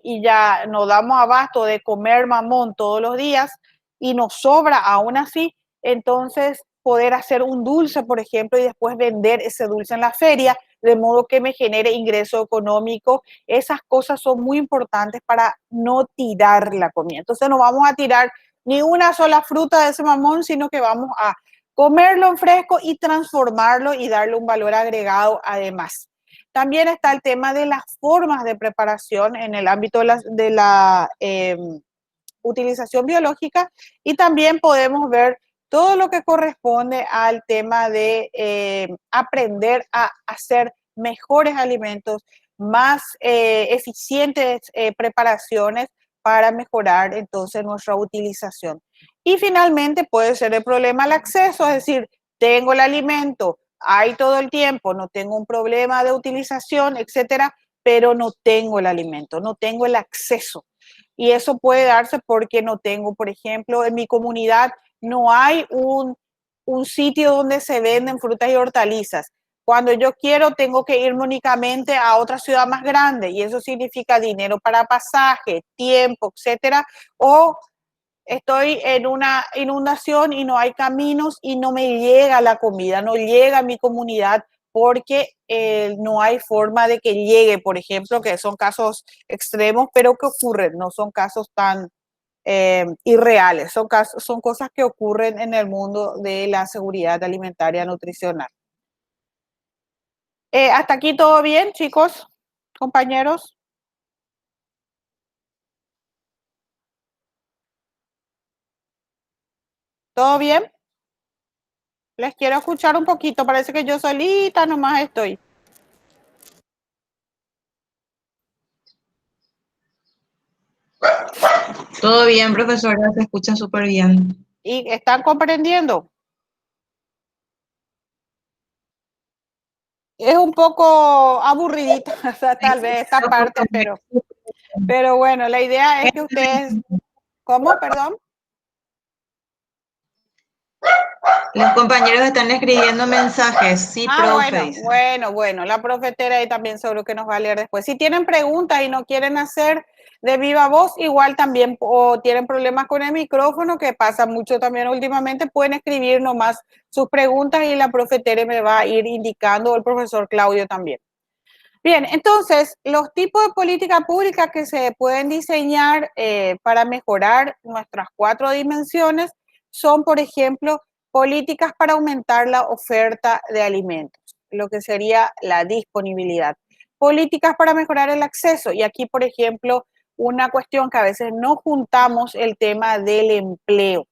y ya nos damos abasto de comer mamón todos los días y nos sobra aún así, entonces poder hacer un dulce, por ejemplo, y después vender ese dulce en la feria, de modo que me genere ingreso económico. Esas cosas son muy importantes para no tirar la comida. Entonces no vamos a tirar ni una sola fruta de ese mamón, sino que vamos a comerlo en fresco y transformarlo y darle un valor agregado además. También está el tema de las formas de preparación en el ámbito de la utilización biológica, y también podemos ver todo lo que corresponde al tema de aprender a hacer mejores alimentos, más eficientes preparaciones para mejorar entonces nuestra utilización. Y finalmente puede ser el problema el acceso, es decir, tengo el alimento, hay todo el tiempo, no tengo un problema de utilización, etcétera, pero no tengo el alimento, no tengo el acceso. Y eso puede darse porque no tengo, por ejemplo, en mi comunidad no hay un sitio donde se venden frutas y hortalizas. Cuando yo quiero, tengo que ir únicamente a otra ciudad más grande, y eso significa dinero para pasaje, tiempo, etcétera. O estoy en una inundación y no hay caminos y no me llega la comida, no llega a mi comunidad porque no hay forma de que llegue, por ejemplo, que son casos extremos, pero que ocurren, no son casos tan irreales, son cosas que ocurren en el mundo de la seguridad alimentaria nutricional. ¿Hasta aquí todo bien, chicos, compañeros? ¿Todo bien? Les quiero escuchar un poquito, parece que yo solita nomás estoy. Todo bien, profesora, se escucha súper bien. ¿Y están comprendiendo? Es un poco aburridita, o sea, tal vez esta parte, pero bueno, la idea es que ustedes... ¿Cómo? Perdón. Los compañeros están escribiendo mensajes, sí, profe. Bueno, la profetera ahí también seguro que nos va a leer después. Si tienen preguntas y no quieren hacer de viva voz, igual también, o tienen problemas con el micrófono, que pasa mucho también últimamente, pueden escribir nomás sus preguntas y la profetera me va a ir indicando, o el profesor Claudio también. Bien, entonces, los tipos de política pública que se pueden diseñar para mejorar nuestras 4 dimensiones son, por ejemplo, políticas para aumentar la oferta de alimentos, lo que sería la disponibilidad. Políticas para mejorar el acceso, y aquí, por ejemplo, una cuestión que a veces no juntamos, el tema del empleo.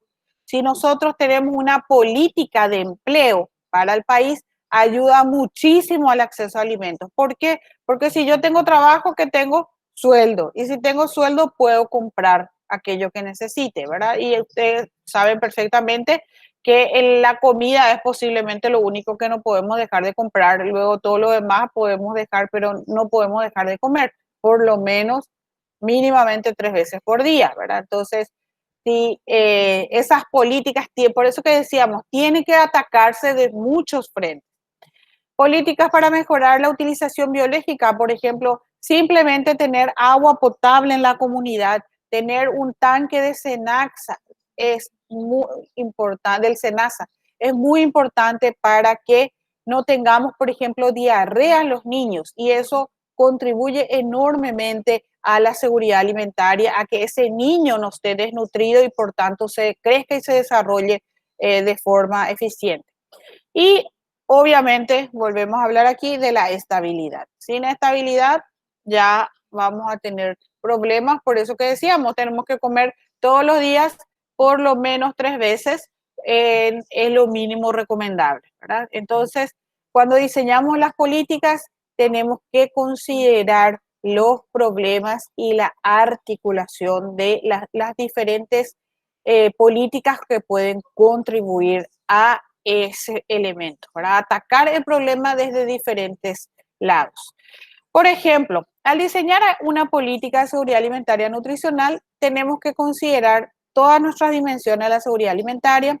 Si nosotros tenemos una política de empleo para el país, ayuda muchísimo al acceso a alimentos. ¿Por qué? Porque si yo tengo trabajo, que tengo sueldo, y si tengo sueldo, puedo comprar aquello que necesite, ¿verdad? Y ustedes saben perfectamente que la comida es posiblemente lo único que no podemos dejar de comprar. Luego todo lo demás podemos dejar, pero no podemos dejar de comer, por lo menos mínimamente 3 veces por día, ¿verdad? Entonces, si esas políticas, por eso que decíamos, tiene que atacarse de muchos frentes. Políticas para mejorar la utilización biológica, por ejemplo, simplemente tener agua potable en la comunidad, tener un tanque de Cenaza es muy importante, del Senasa, es muy importante para que no tengamos, por ejemplo, diarrea en los niños, y eso contribuye enormemente a la seguridad alimentaria, a que ese niño no esté desnutrido y por tanto se crezca y se desarrolle de forma eficiente. Y obviamente volvemos a hablar aquí de la estabilidad. Sin estabilidad ya vamos a tener problemas, por eso que decíamos, tenemos que comer todos los días por lo menos 3 veces, es lo mínimo recomendable, ¿verdad? Entonces, cuando diseñamos las políticas, tenemos que considerar los problemas y la articulación de las diferentes políticas que pueden contribuir a ese elemento, para atacar el problema desde diferentes lados. Por ejemplo, al diseñar una política de seguridad alimentaria nutricional, tenemos que considerar todas nuestras dimensiones de la seguridad alimentaria,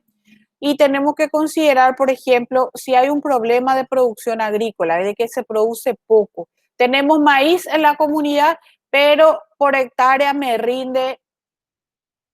y tenemos que considerar, por ejemplo, si hay un problema de producción agrícola, de que se produce poco. Tenemos maíz en la comunidad, pero por hectárea me rinde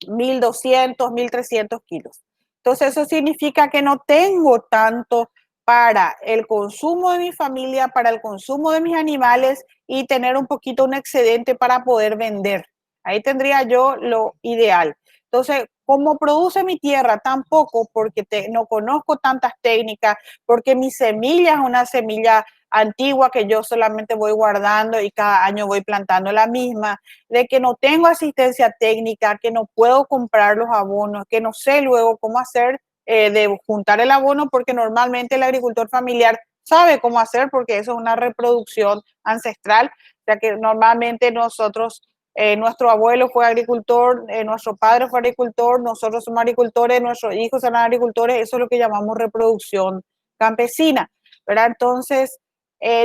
1.200, 1.300 kilos. Entonces eso significa que no tengo tanto para el consumo de mi familia, para el consumo de mis animales, y tener un poquito un excedente para poder vender. Ahí tendría yo lo ideal. Entonces, como produce mi tierra tan poco, porque no conozco tantas técnicas, porque mi semilla es una semilla antigua que yo solamente voy guardando y cada año voy plantando la misma, de que no tengo asistencia técnica, que no puedo comprar los abonos, que no sé luego cómo hacer de juntar el abono, porque normalmente el agricultor familiar sabe cómo hacer, porque eso es una reproducción ancestral, ya que normalmente nosotros, nuestro abuelo fue agricultor, nuestro padre fue agricultor, nosotros somos agricultores, nuestros hijos son agricultores, eso es lo que llamamos reproducción campesina, ¿verdad? Entonces,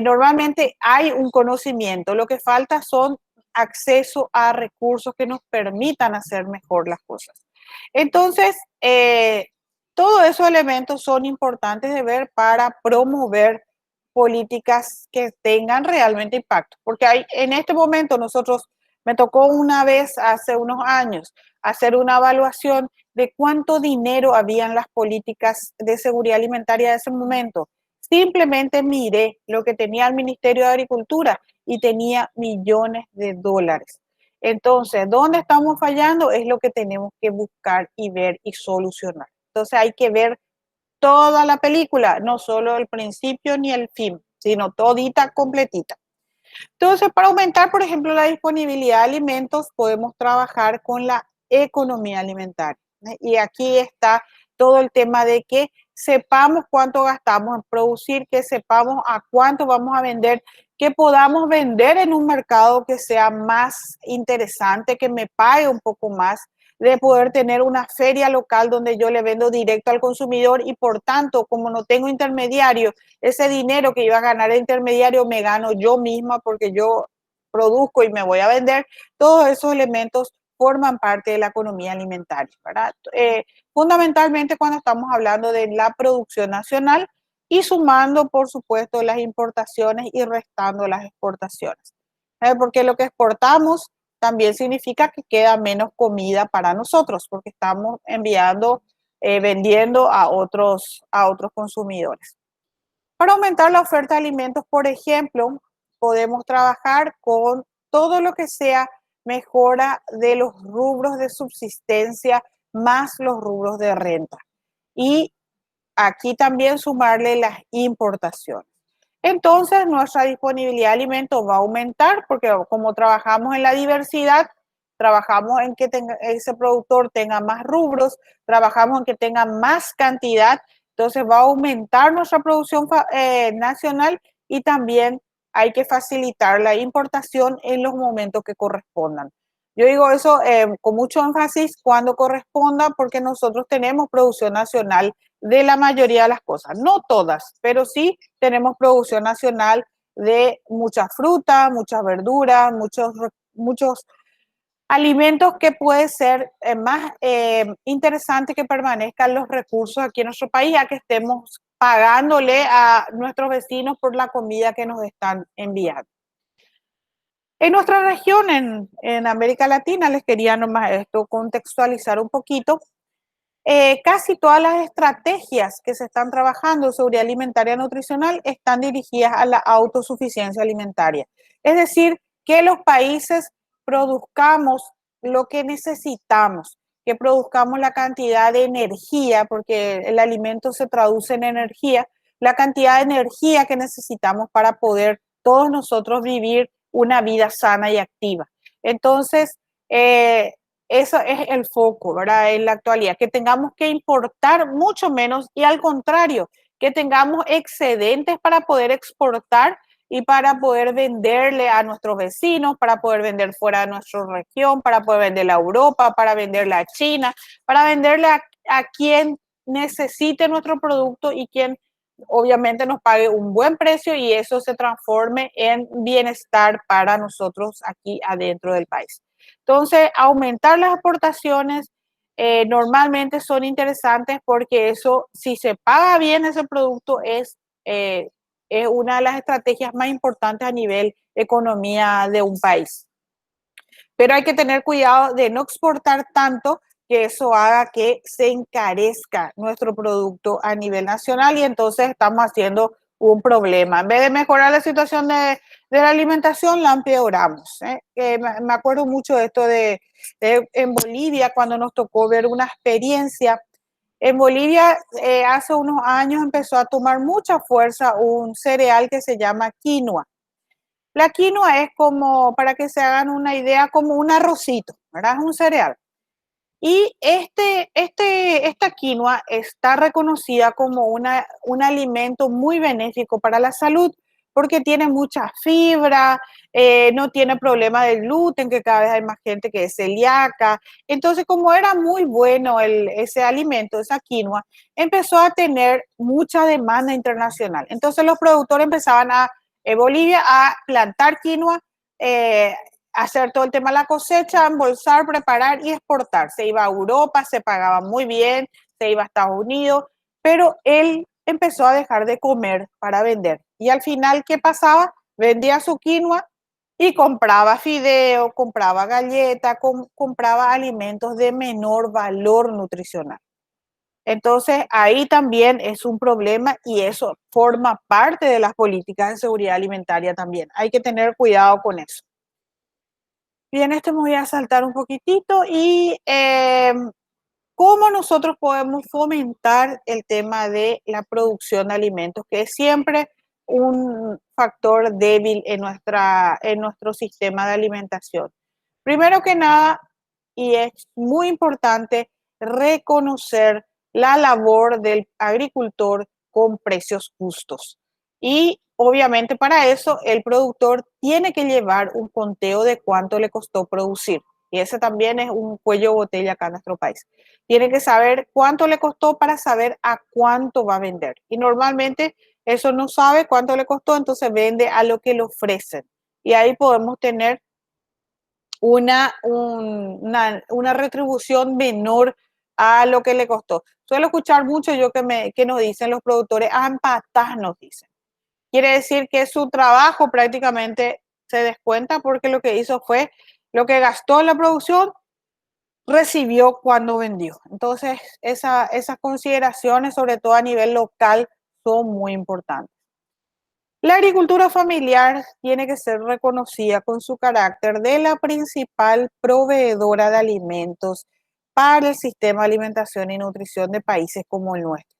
normalmente hay un conocimiento, lo que falta son acceso a recursos que nos permitan hacer mejor las cosas. Entonces, todos esos elementos son importantes de ver para promover políticas que tengan realmente impacto, porque hay, en este momento nosotros, me tocó una vez hace unos años hacer una evaluación de cuánto dinero había en las políticas de seguridad alimentaria de ese momento. Simplemente miré lo que tenía el Ministerio de Agricultura y tenía millones de dólares. Entonces, ¿dónde estamos fallando? Es lo que tenemos que buscar y ver y solucionar. Entonces, hay que ver toda la película, no solo el principio ni el fin, sino todita completita. Entonces, para aumentar, por ejemplo, la disponibilidad de alimentos, podemos trabajar con la economía alimentaria. Y aquí está todo el tema de que sepamos cuánto gastamos en producir, que sepamos a cuánto vamos a vender, que podamos vender en un mercado que sea más interesante, que me pague un poco más, de poder tener una feria local donde yo le vendo directo al consumidor y por tanto, como no tengo intermediario, ese dinero que iba a ganar el intermediario me gano yo misma porque yo produzco y me voy a vender. Todos esos elementos forman parte de la economía alimentaria, ¿verdad? Fundamentalmente cuando estamos hablando de la producción nacional y sumando, por supuesto, las importaciones y restando las exportaciones. Porque lo que exportamos también significa que queda menos comida para nosotros, porque estamos enviando, vendiendo a otros consumidores. Para aumentar la oferta de alimentos, por ejemplo, podemos trabajar con todo lo que sea mejora de los rubros de subsistencia más los rubros de renta. Y aquí también sumarle las importaciones. Entonces, nuestra disponibilidad de alimentos va a aumentar porque como trabajamos en la diversidad, trabajamos en que ese productor tenga más rubros, trabajamos en que tenga más cantidad, entonces va a aumentar nuestra producción nacional y también hay que facilitar la importación en los momentos que correspondan. Yo digo eso con mucho énfasis cuando corresponda porque nosotros tenemos producción nacional de la mayoría de las cosas, no todas, pero sí tenemos producción nacional de mucha fruta, muchas verduras, muchos alimentos que puede ser más interesante que permanezcan los recursos aquí en nuestro país, ya que estemos pagándole a nuestros vecinos por la comida que nos están enviando. En nuestra región, en América Latina, les quería nomás esto contextualizar un poquito. Casi todas las estrategias que se están trabajando en seguridad alimentaria nutricional están dirigidas a la autosuficiencia alimentaria. Es decir, que los países produzcamos lo que necesitamos, que produzcamos la cantidad de energía, porque el alimento se traduce en energía, la cantidad de energía que necesitamos para poder todos nosotros vivir una vida sana y activa. Entonces, eso es el foco, ¿verdad? En la actualidad, que tengamos que importar mucho menos y al contrario, que tengamos excedentes para poder exportar y para poder venderle a nuestros vecinos, para poder vender fuera de nuestra región, para poder venderle a Europa, para venderle a China, para venderle a quien necesite nuestro producto y quien obviamente nos pague un buen precio y eso se transforme en bienestar para nosotros aquí adentro del país. Entonces, aumentar las aportaciones normalmente son interesantes porque eso, si se paga bien ese producto, es una de las estrategias más importantes a nivel economía de un país. Pero hay que tener cuidado de no exportar tanto que eso haga que se encarezca nuestro producto a nivel nacional y entonces estamos haciendo un problema. En vez de mejorar la situación de la alimentación, la empeoramos. Me acuerdo mucho de esto en Bolivia, cuando nos tocó ver una experiencia. En Bolivia, hace unos años empezó a tomar mucha fuerza un cereal que se llama quinoa. La quinoa es como, para que se hagan una idea, como un arrocito, ¿verdad? Es un cereal. Y esta quinoa está reconocida como un alimento muy benéfico para la salud porque tiene mucha fibra, no tiene problema de gluten, que cada vez hay más gente que es celíaca. Entonces, como era muy bueno ese alimento, esa quinoa, empezó a tener mucha demanda internacional. Entonces, los productores empezaban Bolivia a plantar quinoa, hacer todo el tema de la cosecha, embolsar, preparar y exportar. Se iba a Europa, se pagaba muy bien, se iba a Estados Unidos, pero él empezó a dejar de comer para vender. Y al final, ¿qué pasaba? Vendía su quinoa y compraba fideo, compraba galleta, compraba alimentos de menor valor nutricional. Entonces, ahí también es un problema y eso forma parte de las políticas de seguridad alimentaria también. Hay que tener cuidado con eso. Bien, esto me voy a saltar un poquitito y cómo nosotros podemos fomentar el tema de la producción de alimentos, que es siempre un factor débil en nuestro sistema de alimentación. Primero que nada, y es muy importante, reconocer la labor del agricultor con precios justos. Y obviamente para eso el productor tiene que llevar un conteo de cuánto le costó producir. Y ese también es un cuello de botella acá en nuestro país. Tiene que saber cuánto le costó para saber a cuánto va a vender. Y normalmente eso no sabe cuánto le costó, entonces vende a lo que le ofrecen. Y ahí podemos tener una retribución menor a lo que le costó. Suelo escuchar mucho yo que nos dicen los productores, patas nos dicen. Quiere decir que su trabajo prácticamente se descuenta porque lo que hizo fue lo que gastó en la producción, recibió cuando vendió. Entonces, esas consideraciones, sobre todo a nivel local, son muy importantes. La agricultura familiar tiene que ser reconocida con su carácter de la principal proveedora de alimentos para el sistema de alimentación y nutrición de países como el nuestro.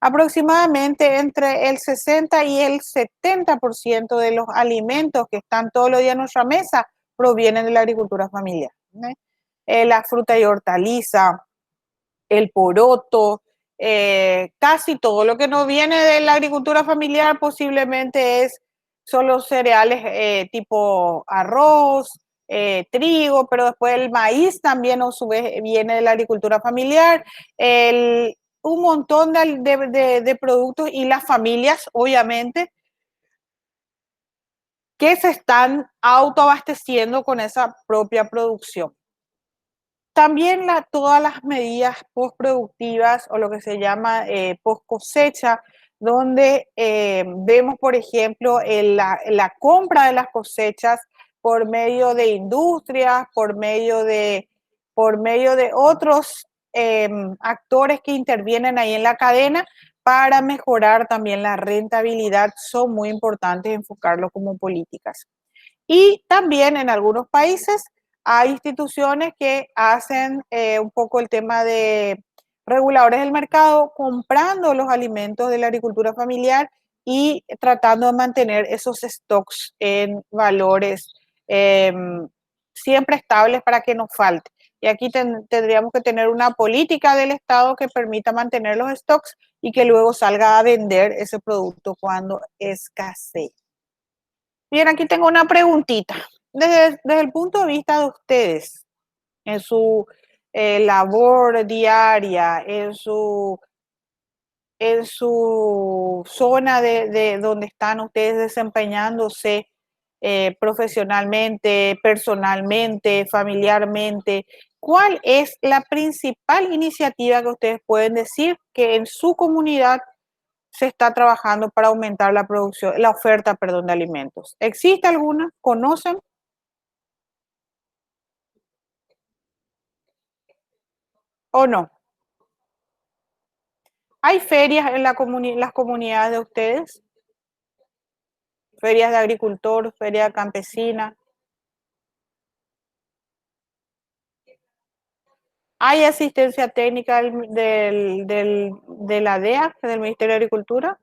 Aproximadamente entre el 60 y el 70% de los alimentos que están todos los días en nuestra mesa provienen de la agricultura familiar. La fruta y hortaliza, el poroto, casi todo lo que no viene de la agricultura familiar posiblemente son los cereales tipo arroz, trigo, pero después el maíz también a su vez viene de la agricultura familiar, un montón de productos y las familias, obviamente, que se están autoabasteciendo con esa propia producción. También todas las medidas postproductivas o lo que se llama post cosecha, donde vemos, por ejemplo, la compra de las cosechas por medio de industrias, por medio de otros actores que intervienen ahí en la cadena para mejorar también la rentabilidad, son muy importantes enfocarlo como políticas. Y también en algunos países hay instituciones que hacen un poco el tema de reguladores del mercado, comprando los alimentos de la agricultura familiar y tratando de mantener esos stocks en valores siempre estables para que no falte. Y aquí tendríamos que tener una política del Estado que permita mantener los stocks y que luego salga a vender ese producto cuando escasee. Bien, aquí tengo una preguntita. Desde el punto de vista de ustedes, en su labor diaria, en su zona de donde están ustedes desempeñándose profesionalmente, personalmente, familiarmente, ¿cuál es la principal iniciativa que ustedes pueden decir que en su comunidad se está trabajando para aumentar la producción, la oferta, perdón, de alimentos? ¿Existe alguna? ¿Conocen o no? ¿Hay ferias en las comunidades de ustedes? ferias de agricultor, feria campesina. ¿Hay asistencia técnica de la DEA, del Ministerio de Agricultura?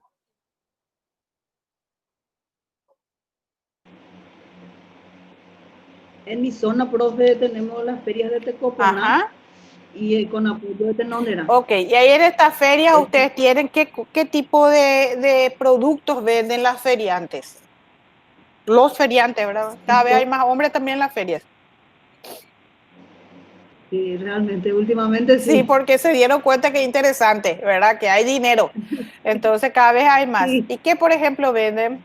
En mi zona, profe, tenemos las ferias de Tecoponá Ajá. y con apoyo de Tenondera. Ok, y ahí en estas ferias ustedes tienen, ¿qué tipo de productos venden las feriantes? Los feriantes, ¿verdad? Cada vez hay más hombres también en las ferias. Sí, realmente, últimamente Sí, sí. porque se dieron cuenta que es interesante, ¿verdad? Que hay dinero. Entonces cada vez hay más. Sí. ¿Y qué, por ejemplo, venden?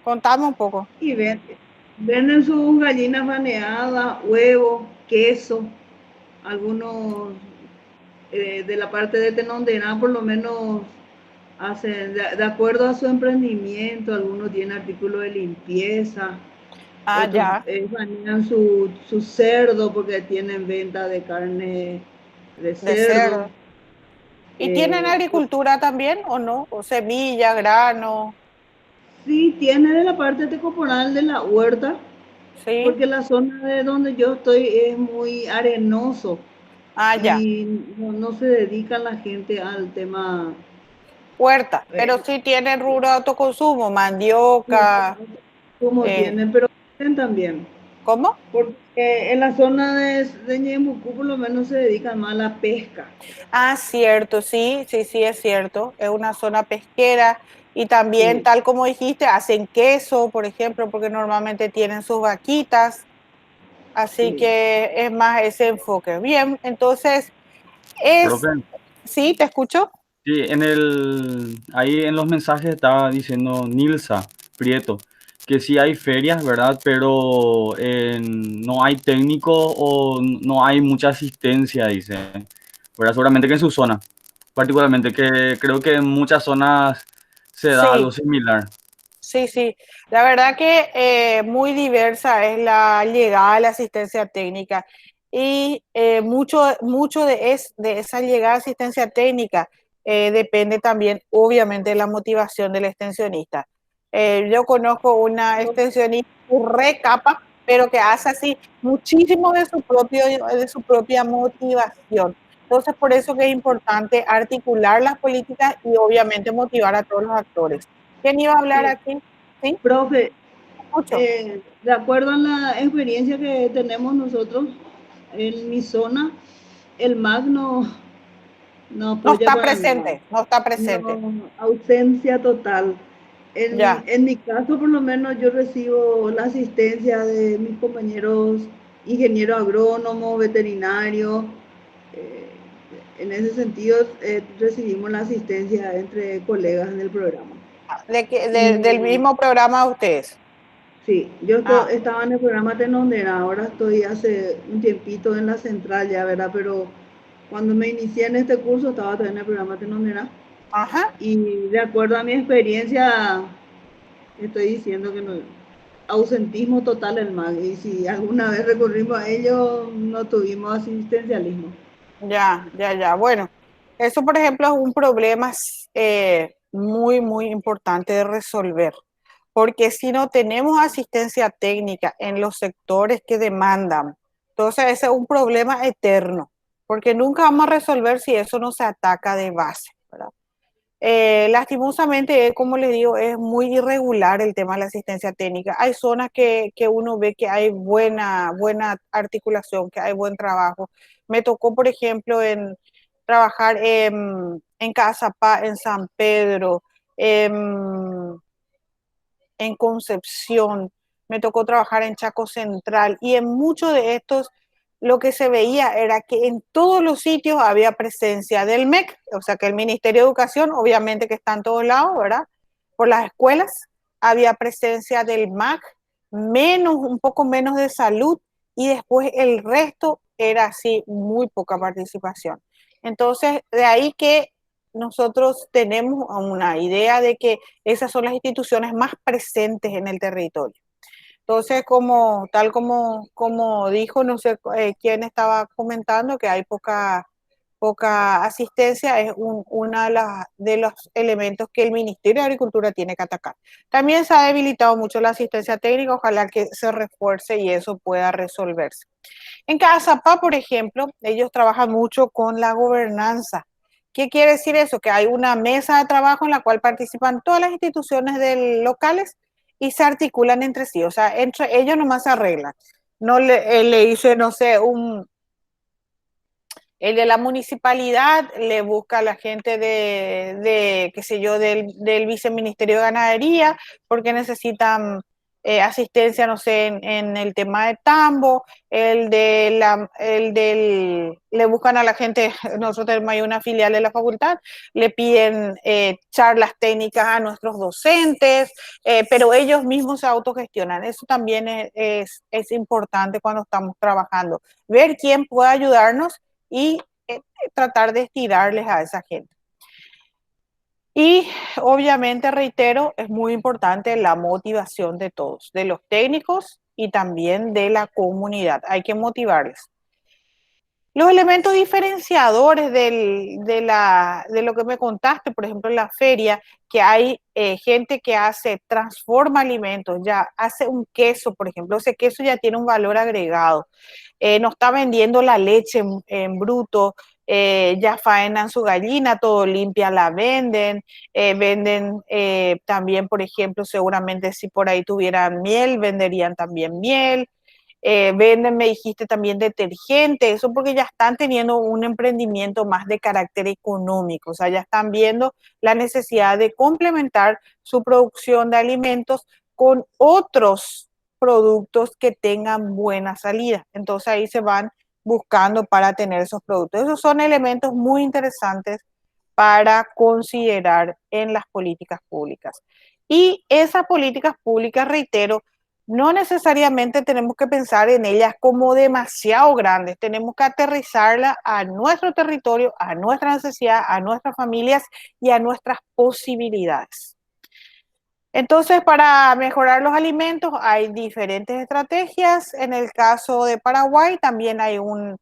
Contame un poco. Y venden sus gallinas baneadas, huevos, queso, algunos de la parte de Tenondera por lo menos hacen, de acuerdo a su emprendimiento, algunos tienen artículos de limpieza, Ah, otros ya. banean su cerdo porque tienen venta de carne de De cerdo. cerdo. ¿Y tienen agricultura también o no? ¿O semilla, grano? Sí, tiene de la parte tecoponal de la huerta, Sí. porque la zona de donde yo estoy es muy arenoso Ah, ya. y no se dedica la gente al tema. Huerta. Pero sí tienen rubro de autoconsumo, mandioca. Como tienen, pero tienen también. ¿Cómo? Porque en la zona de Ñemucú por lo menos se dedican más a la pesca. Ah, cierto, sí, sí, sí, es cierto. Es una zona pesquera y también, Sí, tal como dijiste, hacen queso, por ejemplo, porque normalmente tienen sus vaquitas. Así sí. que es más ese enfoque. Bien, entonces, es, Profe, sí, te escucho. sí, ahí en los mensajes estaba diciendo Nilsa Prieto que sí hay ferias, ¿verdad? Pero no hay técnico o no hay mucha asistencia, dice. ¿Verdad? Seguramente que en su zona, particularmente, que creo que en muchas zonas se da algo Sí, similar. sí, sí. La verdad que muy diversa es la llegada de la asistencia técnica y mucho de esa llegada de asistencia técnica depende también, obviamente, de la motivación del extensionista. Yo conozco una extensionista re capa, pero que hace así muchísimo de su propia motivación. Entonces, por eso que es importante articular las políticas y obviamente motivar a todos los actores. ¿Quién iba a hablar Sí, aquí? ¿Sí? profe, Mucho. de acuerdo a la experiencia que tenemos nosotros en mi zona, el MAC no No apoya está para nada. presente, no está presente. No, ausencia total. Ya, En mi caso, por lo menos, yo recibo la asistencia de mis compañeros ingenieros agrónomos, veterinarios. eh, en ese sentido, recibimos la asistencia entre colegas en el programa. del Y mismo programa de ustedes. sí, yo Ah, estaba en el programa Tenondera, ahora estoy hace un tiempito en la central ya, ¿verdad? Pero cuando me inicié en este curso estaba todavía en el programa Tenondera. ajá. Y de acuerdo a mi experiencia, estoy diciendo que no, ausentismo total el MAG. Y si alguna vez recurrimos a ello, no tuvimos asistencialismo. Ya, ya, ya. Bueno, eso, por ejemplo, es un problema muy, muy importante de resolver, porque si no tenemos asistencia técnica en los sectores que demandan, entonces ese es un problema eterno, porque nunca vamos a resolver si eso no se ataca de base, ¿verdad? Lastimosamente, como les digo, es muy irregular el tema de la asistencia técnica. Hay zonas que uno ve que hay buena articulación, que hay buen trabajo. Me tocó, por ejemplo, trabajar en Cazapá, en San Pedro, en Concepción, me tocó trabajar en Chaco Central y en muchos de estos lo que se veía era que en todos los sitios había presencia del MEC, o sea que el Ministerio de Educación, obviamente que está en todos lados, ¿verdad? Por las escuelas, había presencia del MAC, un poco menos de salud y después el resto era así, muy poca participación. Entonces, de ahí que nosotros tenemos una idea de que esas son las instituciones más presentes en el territorio. Entonces, como dijo, no sé quién estaba comentando, que hay poca asistencia es uno de los elementos que el Ministerio de Agricultura tiene que atacar. También se ha debilitado mucho la asistencia técnica, ojalá que se refuerce y eso pueda resolverse. En Cazapá, por ejemplo, ellos trabajan mucho con la gobernanza. ¿Qué quiere decir eso? Que hay una mesa de trabajo en la cual participan todas las instituciones locales y se articulan entre sí. O sea, entre ellos nomás se arreglan. No le dice, no sé, el de la municipalidad le busca a la gente qué sé yo, del viceministerio de Ganadería, porque necesitan asistencia, no sé, en el tema de tambo, le buscan a la gente, nosotros tenemos ahí una filial de la facultad, le piden charlas técnicas a nuestros docentes, pero ellos mismos se autogestionan. Eso también es importante cuando estamos trabajando, ver quién puede ayudarnos y tratar de estirarles a esa gente. Y obviamente, reitero, es muy importante la motivación de todos, de los técnicos y también de la comunidad. Hay que motivarles. Los elementos diferenciadores de lo que me contaste, por ejemplo, en la feria, que hay gente que transforma alimentos, ya hace un queso, por ejemplo, ese queso ya tiene un valor agregado. No está vendiendo la leche en bruto, ya faenan su gallina, todo limpia la venden, venden también, por ejemplo, seguramente si por ahí tuvieran miel, venderían también miel. Venden, me dijiste también detergente, eso porque ya están teniendo un emprendimiento más de carácter económico, o sea, ya están viendo la necesidad de complementar su producción de alimentos con otros productos que tengan buena salida. Entonces ahí se van buscando para tener esos productos. Esos son elementos muy interesantes para considerar en las políticas públicas. Y esas políticas públicas, reitero, no necesariamente tenemos que pensar en ellas como demasiado grandes, tenemos que aterrizarlas a nuestro territorio, a nuestra necesidad, a nuestras familias y a nuestras posibilidades. Entonces, para mejorar los alimentos hay diferentes estrategias. En el caso de Paraguay también hay una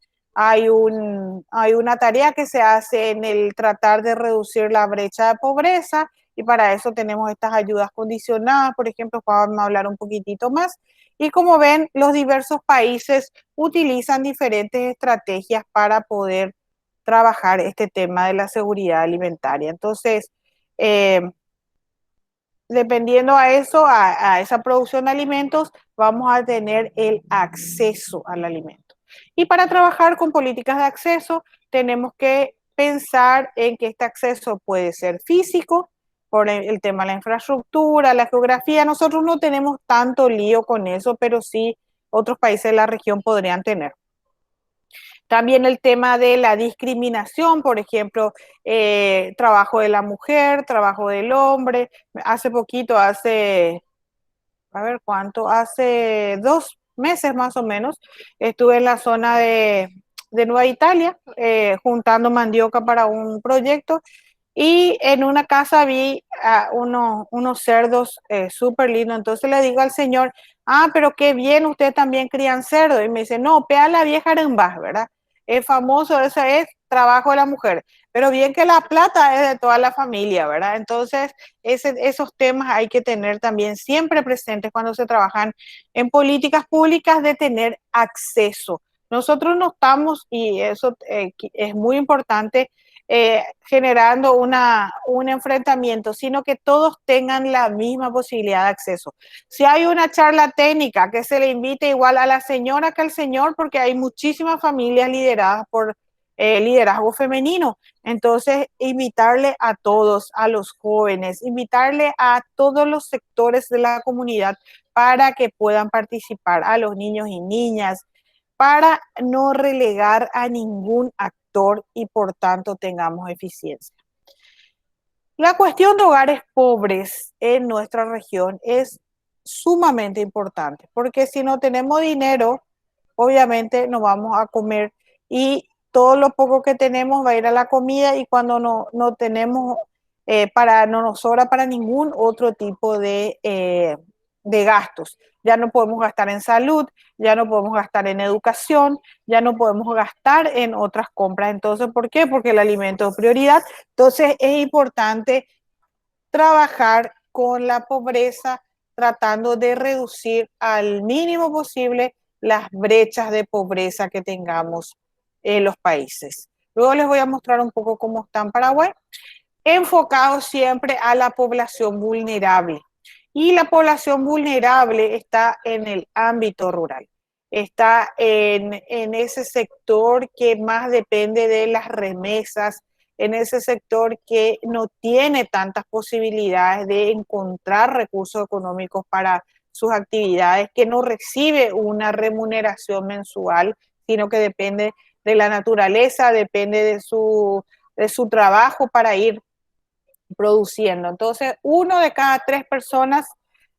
tarea que se hace en el tratar de reducir la brecha de pobreza y para eso tenemos estas ayudas condicionadas, por ejemplo, vamos a hablar un poquitito más. Y como ven, los diversos países utilizan diferentes estrategias para poder trabajar este tema de la seguridad alimentaria. Entonces, dependiendo a eso, a esa producción de alimentos, vamos a tener el acceso al alimento. Y para trabajar con políticas de acceso, tenemos que pensar en que este acceso puede ser físico, por el tema de la infraestructura, la geografía. Nosotros no tenemos tanto lío con eso, pero sí otros países de la región podrían tener. También el tema de la discriminación, por ejemplo, trabajo de la mujer, trabajo del hombre. Hace poquito, a ver cuánto, hace 2 meses más o menos, estuve en la zona de Nueva Italia juntando mandioca para un proyecto y en una casa vi unos cerdos súper lindos. Entonces le digo al señor, pero qué bien, usted también crían cerdos. Y me dice, no, pea la vieja Arembaj, ¿verdad? Es famoso, ese es trabajo de la mujer. Pero bien que la plata es de toda la familia, ¿verdad? Entonces, esos temas hay que tener también siempre presentes cuando se trabajan en políticas públicas de tener acceso. Nosotros no estamos, y eso es muy importante, generando un enfrentamiento, sino que todos tengan la misma posibilidad de acceso. Si hay una charla técnica, que se le invite igual a la señora que al señor, porque hay muchísimas familias lideradas por liderazgo femenino. Entonces, invitarle a todos, a los jóvenes, invitarle a todos los sectores de la comunidad para que puedan participar, a los niños y niñas, para no relegar a ningún actor y por tanto tengamos eficiencia. La cuestión de hogares pobres en nuestra región es sumamente importante, porque si no tenemos dinero, obviamente no vamos a comer y todo lo poco que tenemos va a ir a la comida y cuando no tenemos, no nos sobra para ningún otro tipo de de gastos. Ya no podemos gastar en salud, ya no podemos gastar en educación, ya no podemos gastar en otras compras. Entonces, ¿por qué? Porque el alimento es prioridad. Entonces, es importante trabajar con la pobreza, tratando de reducir al mínimo posible las brechas de pobreza que tengamos en los países. Luego les voy a mostrar un poco cómo está en Paraguay, enfocado siempre a la población vulnerable. Y la población vulnerable está en el ámbito rural, está en ese sector que más depende de las remesas, en ese sector que no tiene tantas posibilidades de encontrar recursos económicos para sus actividades, que no recibe una remuneración mensual, sino que depende de la naturaleza, depende de su trabajo para ir produciendo. Entonces, 1 de cada 3 personas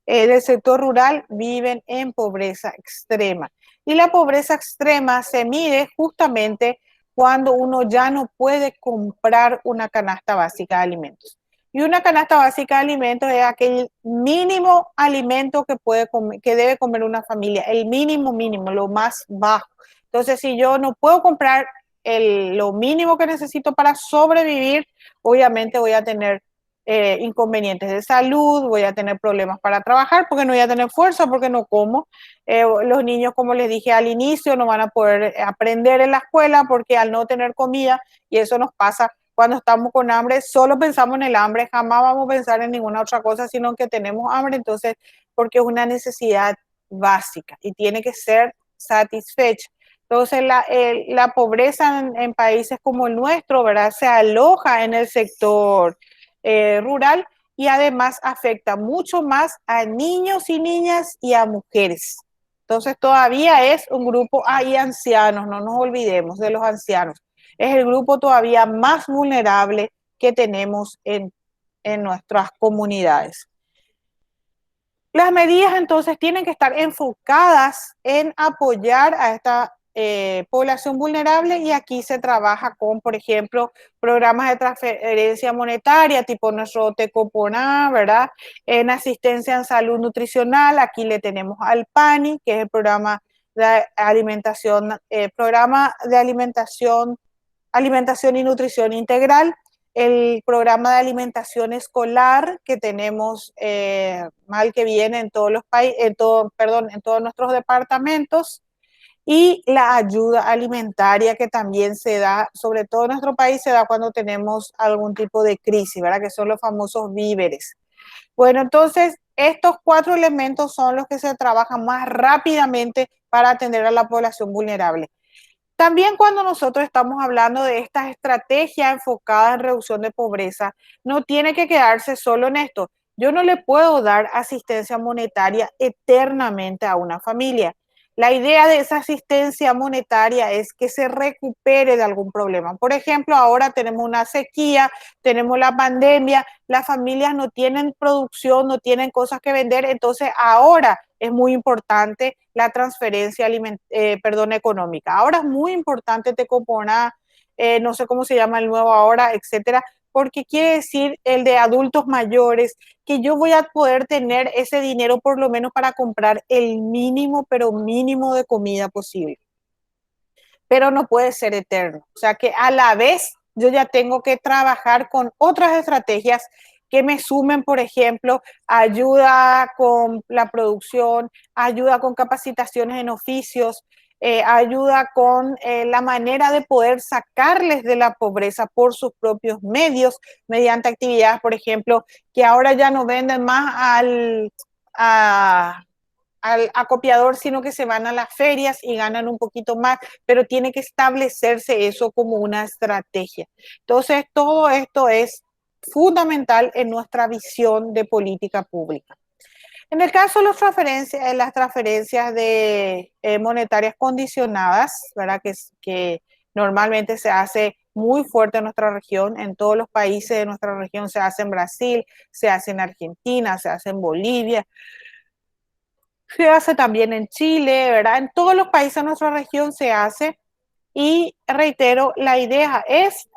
del sector rural viven en pobreza extrema. Y la pobreza extrema se mide justamente cuando uno ya no puede comprar una canasta básica de alimentos. Y una canasta básica de alimentos es aquel mínimo alimento que puede comer, que debe comer una familia, el mínimo mínimo, lo más bajo. Entonces, si yo no puedo comprar lo mínimo que necesito para sobrevivir, obviamente voy a tener inconvenientes de salud, voy a tener problemas para trabajar porque no voy a tener fuerza, porque no como. Los niños, como les dije al inicio, no van a poder aprender en la escuela porque al no tener comida, y eso nos pasa cuando estamos con hambre, solo pensamos en el hambre, jamás vamos a pensar en ninguna otra cosa, sino que tenemos hambre, entonces, porque es una necesidad básica y tiene que ser satisfecha. Entonces, la pobreza en países como el nuestro, ¿verdad?, se aloja en el sector rural y además afecta mucho más a niños y niñas y a mujeres. Entonces, todavía es un grupo, y ancianos, no nos olvidemos de los ancianos. Es el grupo todavía más vulnerable que tenemos en nuestras comunidades. Las medidas entonces tienen que estar enfocadas en apoyar a esta población vulnerable, y aquí se trabaja con, por ejemplo, programas de transferencia monetaria tipo nuestro Tecoponá, ¿verdad? En asistencia en salud nutricional, aquí le tenemos al PANI, que es el programa de alimentación, alimentación y nutrición integral, el programa de alimentación escolar que tenemos mal que viene en todos los países, en todos nuestros departamentos, y la ayuda alimentaria que también se da, sobre todo en nuestro país, se da cuando tenemos algún tipo de crisis, ¿verdad? Que son los famosos víveres. Bueno, entonces, estos 4 elementos son los que se trabajan más rápidamente para atender a la población vulnerable. También cuando nosotros estamos hablando de estas estrategias enfocadas en reducción de pobreza, no tiene que quedarse solo en esto. Yo no le puedo dar asistencia monetaria eternamente a una familia. La idea de esa asistencia monetaria es que se recupere de algún problema. Por ejemplo, ahora tenemos una sequía, tenemos la pandemia, las familias no tienen producción, no tienen cosas que vender, entonces ahora es muy importante la transferencia económica. Ahora es muy importante Tecoponá, no sé cómo se llama el nuevo ahora, etcétera, porque quiere decir el de adultos mayores, que yo voy a poder tener ese dinero por lo menos para comprar el mínimo, pero mínimo de comida posible. Pero no puede ser eterno. O sea que a la vez yo ya tengo que trabajar con otras estrategias que me sumen, por ejemplo, ayuda con la producción, ayuda con capacitaciones en oficios, ayuda con la manera de poder sacarles de la pobreza por sus propios medios, mediante actividades, por ejemplo, que ahora ya no venden más al acopiador, sino que se van a las ferias y ganan un poquito más, pero tiene que establecerse eso como una estrategia. Entonces, todo esto es fundamental en nuestra visión de política pública. En el caso de las transferencias monetarias condicionadas, ¿verdad? Que normalmente se hace muy fuerte en nuestra región, en todos los países de nuestra región, se hace en Brasil, se hace en Argentina, se hace en Bolivia, se hace también en Chile, ¿verdad? En todos los países de nuestra región se hace, y reitero, la idea es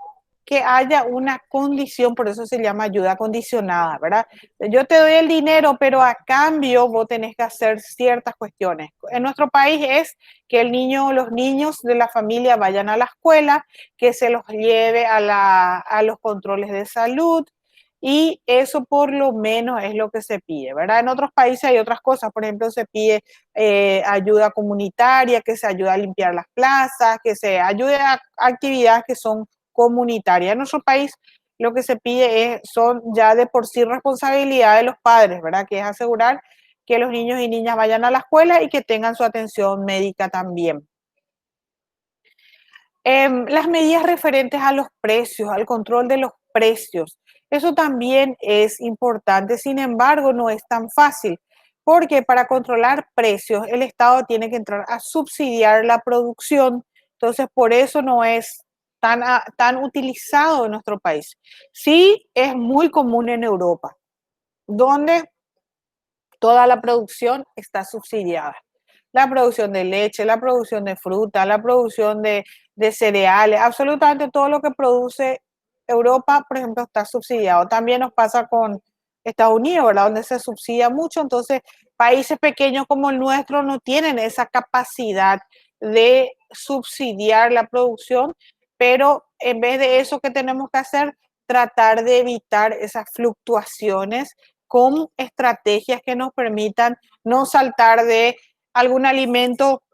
que haya una condición, por eso se llama ayuda condicionada, ¿verdad? Yo te doy el dinero, pero a cambio vos tenés que hacer ciertas cuestiones. En nuestro país es que los niños de la familia vayan a la escuela, que se los lleve a los controles de salud, y eso por lo menos es lo que se pide, ¿verdad? En otros países hay otras cosas, por ejemplo, se pide ayuda comunitaria, que se ayude a limpiar las plazas, que se ayude a actividades que son comunitarias. En nuestro país lo que se pide son ya de por sí responsabilidad de los padres, ¿verdad? Que es asegurar que los niños y niñas vayan a la escuela y que tengan su atención médica también. Las medidas referentes a los precios, al control de los precios, eso también es importante, sin embargo, no es tan fácil, porque para controlar precios el Estado tiene que entrar a subsidiar la producción, entonces por eso no es tan utilizado en nuestro país. Sí es muy común en Europa, donde toda la producción está subsidiada. La producción de leche, la producción de fruta, la producción de cereales, absolutamente todo lo que produce Europa, por ejemplo, está subsidiado. También nos pasa con Estados Unidos, ¿verdad? Donde se subsidia mucho. Entonces, países pequeños como el nuestro no tienen esa capacidad de subsidiar la producción, pero en vez de eso, ¿qué tenemos que hacer? Tratar de evitar esas fluctuaciones con estrategias que nos permitan no saltar de algún alimento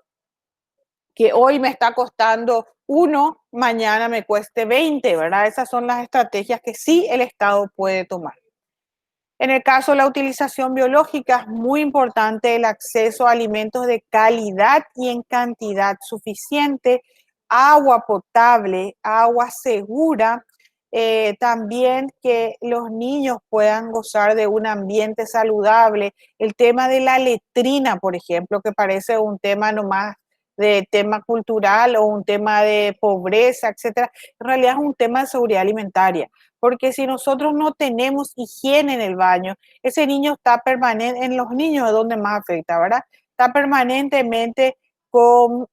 que hoy me está costando 1, mañana me cueste 20, ¿verdad? Esas son las estrategias que sí el Estado puede tomar. En el caso de la utilización biológica, es muy importante el acceso a alimentos de calidad y en cantidad suficiente, agua potable, agua segura, también que los niños puedan gozar de un ambiente saludable. El tema de la letrina, por ejemplo, que parece un tema nomás de tema cultural o un tema de pobreza, etcétera, en realidad es un tema de seguridad alimentaria, porque si nosotros no tenemos higiene en el baño, ese niño está permanente, en los niños es donde más afecta, ¿verdad? Está permanentemente con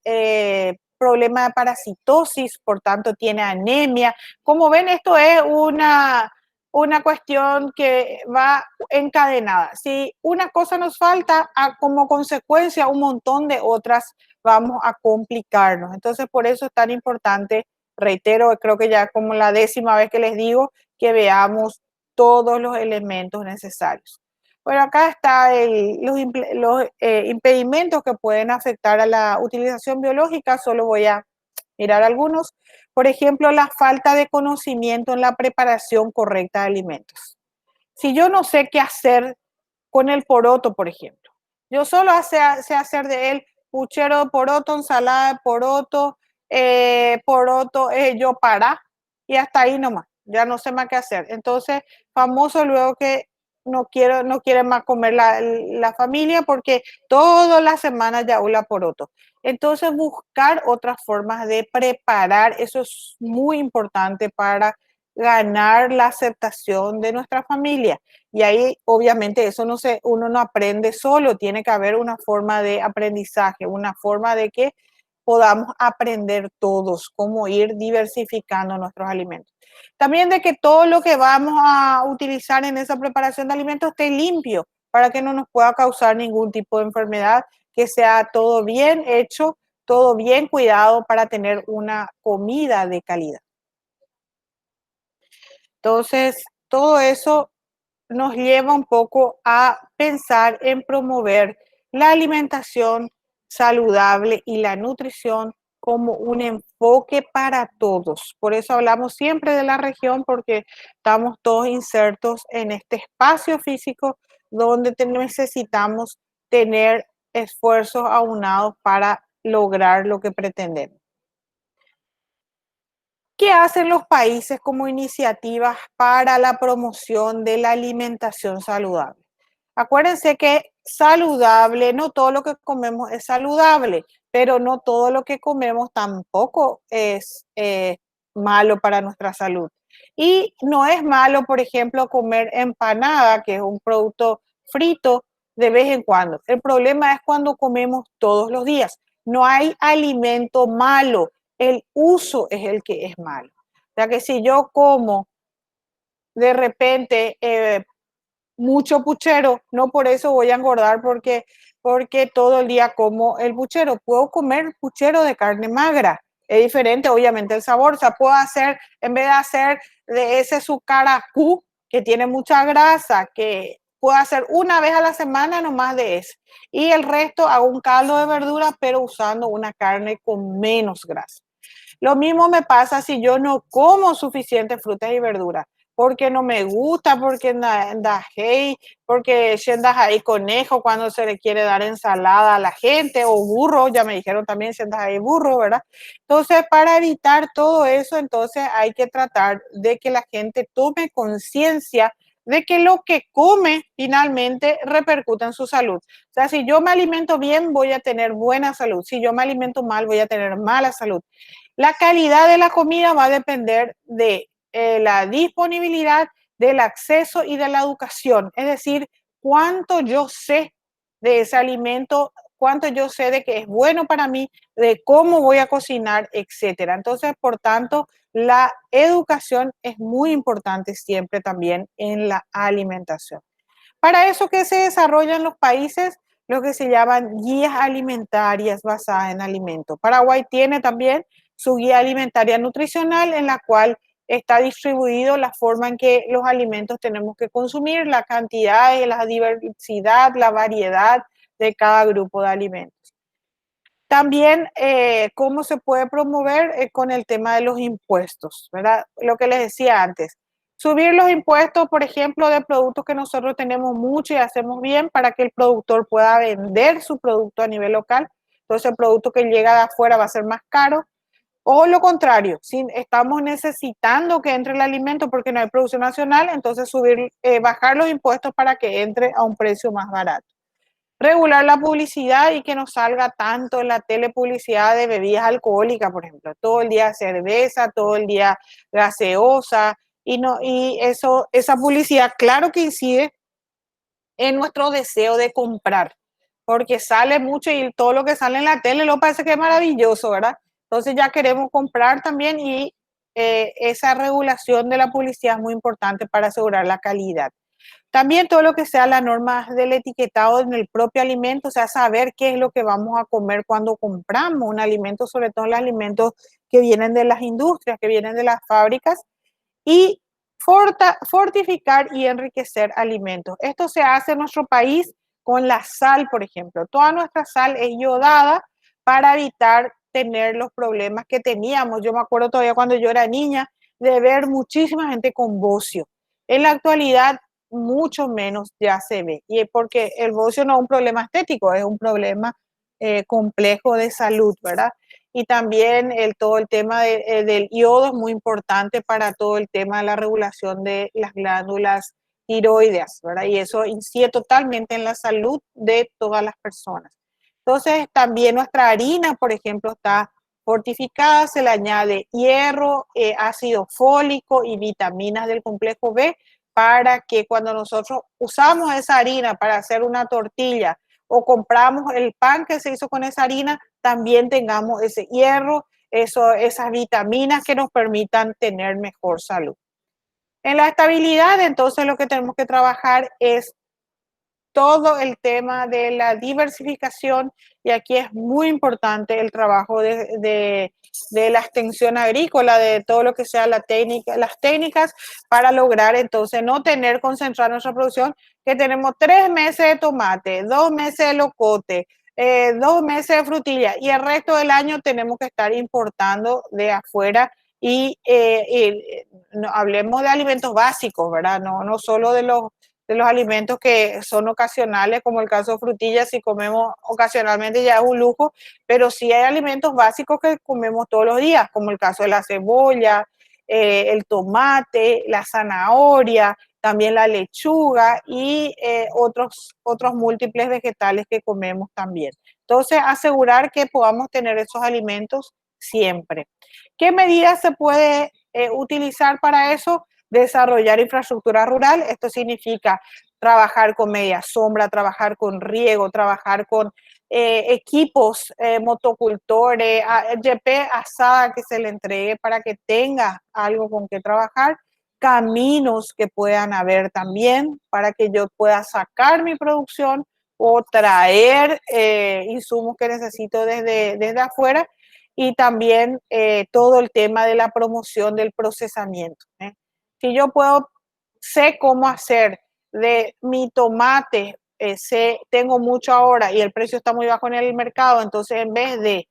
problemas de parasitosis, por tanto tiene anemia. Como ven, esto es una cuestión que va encadenada. Si una cosa nos falta, como consecuencia, un montón de otras vamos a complicarnos. Entonces, por eso es tan importante, reitero, creo que ya como la 10ª vez que les digo, que veamos todos los elementos necesarios. Bueno, acá están los impedimentos que pueden afectar a la utilización biológica, solo voy a mirar algunos. Por ejemplo, la falta de conocimiento en la preparación correcta de alimentos. Si yo no sé qué hacer con el poroto, por ejemplo, yo solo sé hacer de él puchero de poroto, ensalada de poroto, yo para, y hasta ahí nomás, ya no sé más qué hacer. Entonces, famoso luego que no quiere más comer la familia porque todas las semanas ya hula poroto. Entonces, buscar otras formas de preparar, eso es muy importante para ganar la aceptación de nuestra familia. Y ahí, obviamente, uno no aprende solo, tiene que haber una forma de aprendizaje, una forma de que podamos aprender todos cómo ir diversificando nuestros alimentos. También de que todo lo que vamos a utilizar en esa preparación de alimentos esté limpio para que no nos pueda causar ningún tipo de enfermedad, que sea todo bien hecho, todo bien cuidado para tener una comida de calidad. Entonces, todo eso nos lleva un poco a pensar en promover la alimentación saludable y la nutrición como un enfoque para todos. Por eso hablamos siempre de la región, porque estamos todos insertos en este espacio físico donde necesitamos tener esfuerzos aunados para lograr lo que pretendemos. ¿Qué hacen los países como iniciativas para la promoción de la alimentación saludable? Acuérdense que saludable, no todo lo que comemos es saludable, pero no todo lo que comemos tampoco es malo para nuestra salud. Y no es malo, por ejemplo, comer empanada, que es un producto frito, de vez en cuando. El problema es cuando comemos todos los días. No hay alimento malo. El uso es el que es malo. sea que si yo como de repente mucho puchero, no por eso voy a engordar porque todo el día como el puchero. Puedo comer puchero de carne magra. Es diferente, obviamente, el sabor. O sea, puedo hacer, en vez de hacer de ese sucaracú, que tiene mucha grasa, que puedo hacer una vez a la semana nomás de ese. Y el resto hago un caldo de verdura, pero usando una carne con menos grasa. Lo mismo me pasa si yo no como suficientes frutas y verduras, porque no me gusta, porque hey, porque sientas ahí conejo cuando se le quiere dar ensalada a la gente, o burro, ya me dijeron también sientas ahí burro, ¿verdad? Entonces, para evitar todo eso, entonces hay que tratar de que la gente tome conciencia de que lo que come finalmente repercute en su salud. O sea, si yo me alimento bien, voy a tener buena salud. Si yo me alimento mal, voy a tener mala salud. La calidad de la comida va a depender de la disponibilidad, del acceso y de la educación. Es decir, cuánto yo sé de ese alimento, cuánto yo sé de que es bueno para mí, de cómo voy a cocinar, etcétera. Entonces, por tanto, la educación es muy importante siempre también en la alimentación. Para eso que se desarrollan en los países lo que se llaman guías alimentarias basadas en alimentos. Paraguay tiene también su guía alimentaria nutricional en la cual está distribuido la forma en que los alimentos tenemos que consumir, la cantidad, la diversidad, la variedad de cada grupo de alimentos. También cómo se puede promover con el tema de los impuestos, ¿verdad? Lo que les decía antes. Subir los impuestos, por ejemplo, de productos que nosotros tenemos mucho y hacemos bien para que el productor pueda vender su producto a nivel local. Entonces el producto que llega de afuera va a ser más caro. O lo contrario, si estamos necesitando que entre el alimento porque no hay producción nacional, entonces bajar los impuestos para que entre a un precio más barato. Regular la publicidad y que no salga tanto en la telepublicidad de bebidas alcohólicas, por ejemplo, todo el día cerveza, todo el día gaseosa, y esa publicidad, claro que incide en nuestro deseo de comprar, porque sale mucho y todo lo que sale en la tele lo parece que es maravilloso, ¿verdad? Entonces ya queremos comprar también y esa regulación de la publicidad es muy importante para asegurar la calidad. También todo lo que sea las normas del etiquetado en el propio alimento, o sea, saber qué es lo que vamos a comer cuando compramos un alimento, sobre todo los alimentos que vienen de las industrias, que vienen de las fábricas, y fortificar y enriquecer alimentos. Esto se hace en nuestro país con la sal, por ejemplo. Toda nuestra sal es yodada para evitar tener los problemas que teníamos. Yo me acuerdo todavía cuando yo era niña de ver muchísima gente con bocio. En la actualidad, mucho menos ya se ve. Y es porque el bocio no es un problema estético, es un problema complejo de salud, ¿verdad? Y también todo el tema del yodo es muy importante para todo el tema de la regulación de las glándulas tiroideas, ¿verdad? Y eso incide totalmente en la salud de todas las personas. Entonces, también nuestra harina, por ejemplo, está fortificada, se le añade hierro, ácido fólico y vitaminas del complejo B para que cuando nosotros usamos esa harina para hacer una tortilla o compramos el pan que se hizo con esa harina, también tengamos ese hierro, esas vitaminas que nos permitan tener mejor salud. En la estabilidad, entonces, lo que tenemos que trabajar es todo el tema de la diversificación, y aquí es muy importante el trabajo de la extensión agrícola, de todo lo que sea las técnicas para lograr entonces no tener concentrada nuestra producción, que tenemos 3 meses de tomate, 2 meses de locote, 2 meses de frutilla y el resto del año tenemos que estar importando de afuera y no, hablemos de alimentos básicos, ¿verdad? No solo de los alimentos que son ocasionales, como el caso de frutillas, si comemos ocasionalmente ya es un lujo, pero sí hay alimentos básicos que comemos todos los días, como el caso de la cebolla, el tomate, la zanahoria, también la lechuga y otros múltiples vegetales que comemos también. Entonces, asegurar que podamos tener esos alimentos siempre. ¿Qué medidas se puede utilizar para eso? Desarrollar infraestructura rural. Esto significa trabajar con media sombra, trabajar con riego, trabajar con equipos, motocultores, YP asada que se le entregue para que tenga algo con que trabajar, caminos que puedan haber también para que yo pueda sacar mi producción o traer insumos que necesito desde afuera, y también todo el tema de la promoción del procesamiento. Si yo sé cómo hacer de mi tomate, tengo mucho ahora y el precio está muy bajo en el mercado, entonces en vez de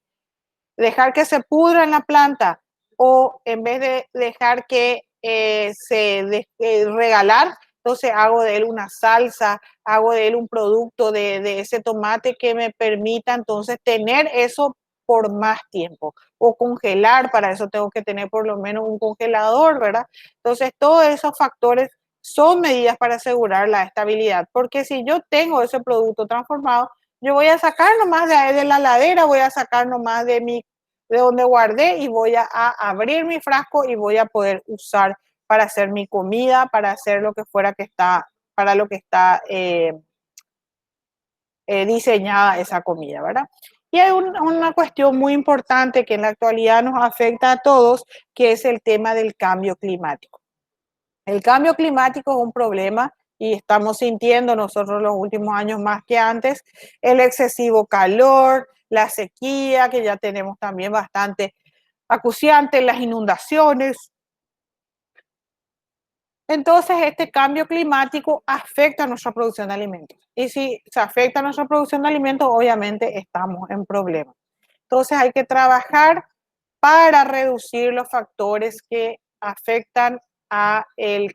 dejar que se pudra en la planta o en vez de dejar que regalar, entonces hago de él una salsa, hago de él un producto de ese tomate que me permita entonces tener eso por más tiempo, o congelar. Para eso tengo que tener por lo menos un congelador, ¿verdad? Entonces todos esos factores son medidas para asegurar la estabilidad, porque si yo tengo ese producto transformado, yo voy a sacar nomás de la heladera, voy a sacar nomás de donde guardé, y voy a abrir mi frasco y voy a poder usar para hacer mi comida, para hacer lo que fuera que está, para lo que está diseñada esa comida, ¿verdad? Y hay una cuestión muy importante que en la actualidad nos afecta a todos, que es el tema del cambio climático. El cambio climático es un problema y estamos sintiendo nosotros los últimos años más que antes el excesivo calor, la sequía, que ya tenemos también bastante acuciante, las inundaciones. Entonces, este cambio climático afecta a nuestra producción de alimentos. Y si se afecta a nuestra producción de alimentos, obviamente estamos en problemas. Entonces, hay que trabajar para reducir los factores que afectan al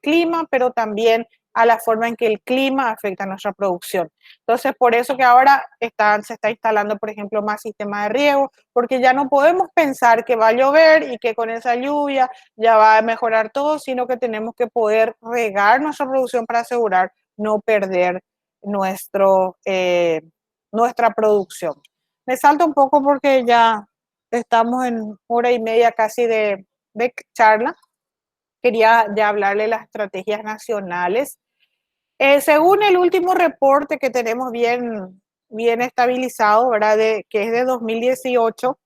clima, pero también a la forma en que el clima afecta a nuestra producción. Entonces, por eso que ahora se está instalando, por ejemplo, más sistemas de riego, porque ya no podemos pensar que va a llover y que con esa lluvia ya va a mejorar todo, sino que tenemos que poder regar nuestra producción para asegurar no perder nuestra producción. Me salto un poco porque ya estamos en hora y media casi de charla. Quería ya hablarle de las estrategias nacionales. Según el último reporte que tenemos bien estabilizado, ¿verdad? Que es de 2018,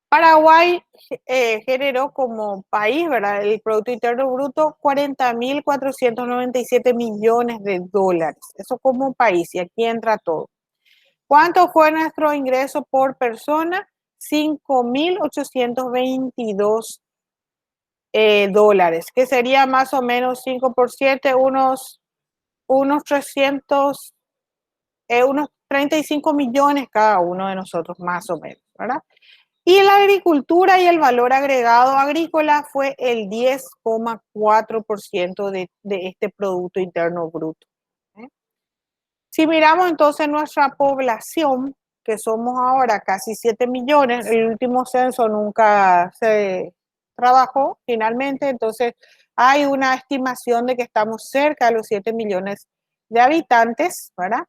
Paraguay generó como país, ¿verdad?, el Producto Interno Bruto 40.497 millones de dólares. Eso como país, y aquí entra todo. ¿Cuánto fue nuestro ingreso por persona? 5.822 dólares, que sería más o menos 5 por 7, unos 300, unos 35 millones cada uno de nosotros, más o menos, ¿verdad? Y la agricultura y el valor agregado agrícola fue el 10,4% de este Producto Interno Bruto. Si miramos entonces nuestra población, que somos ahora casi 7 millones, el último censo nunca se trabajó finalmente, entonces hay una estimación de que estamos cerca de los 7 millones de habitantes, ¿verdad?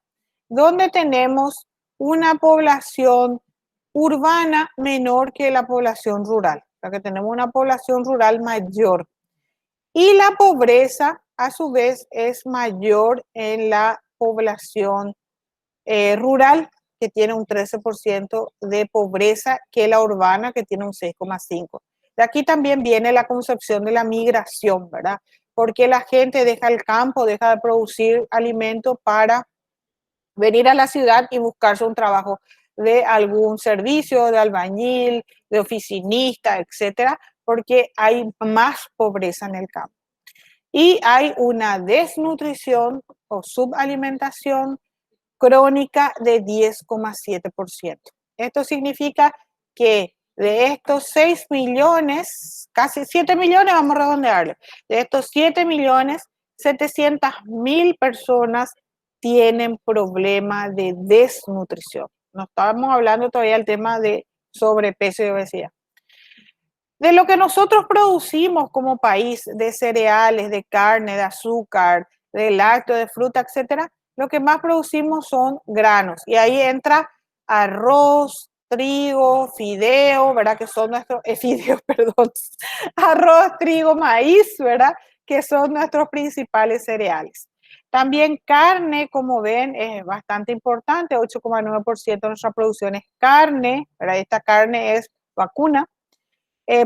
Donde tenemos una población urbana menor que la población rural, o sea que tenemos una población rural mayor. Y la pobreza, a su vez, es mayor en la población rural, que tiene un 13% de pobreza, que la urbana, que tiene un 6,5%. De aquí también viene la concepción de la migración, ¿verdad? Porque la gente deja el campo, deja de producir alimentos para venir a la ciudad y buscarse un trabajo de algún servicio, de albañil, de oficinista, etcétera, porque hay más pobreza en el campo. Y hay una desnutrición o subalimentación crónica de 10,7%. Esto significa que de estos 6 millones, casi 7 millones, vamos a redondearlo, de estos 7 millones, 700.000 personas tienen problemas de desnutrición. No estamos hablando todavía del tema de sobrepeso y obesidad. De lo que nosotros producimos como país, de cereales, de carne, de azúcar, de lácteos, de fruta, etcétera, lo que más producimos son granos. Y ahí entra arroz, trigo, fideo, ¿verdad? Que son nuestros, fideo, perdón, arroz, trigo, maíz, ¿verdad? Que son nuestros principales cereales. También carne, como ven, es bastante importante, 8,9% de nuestra producción es carne, ¿verdad? Esta carne es vacuna.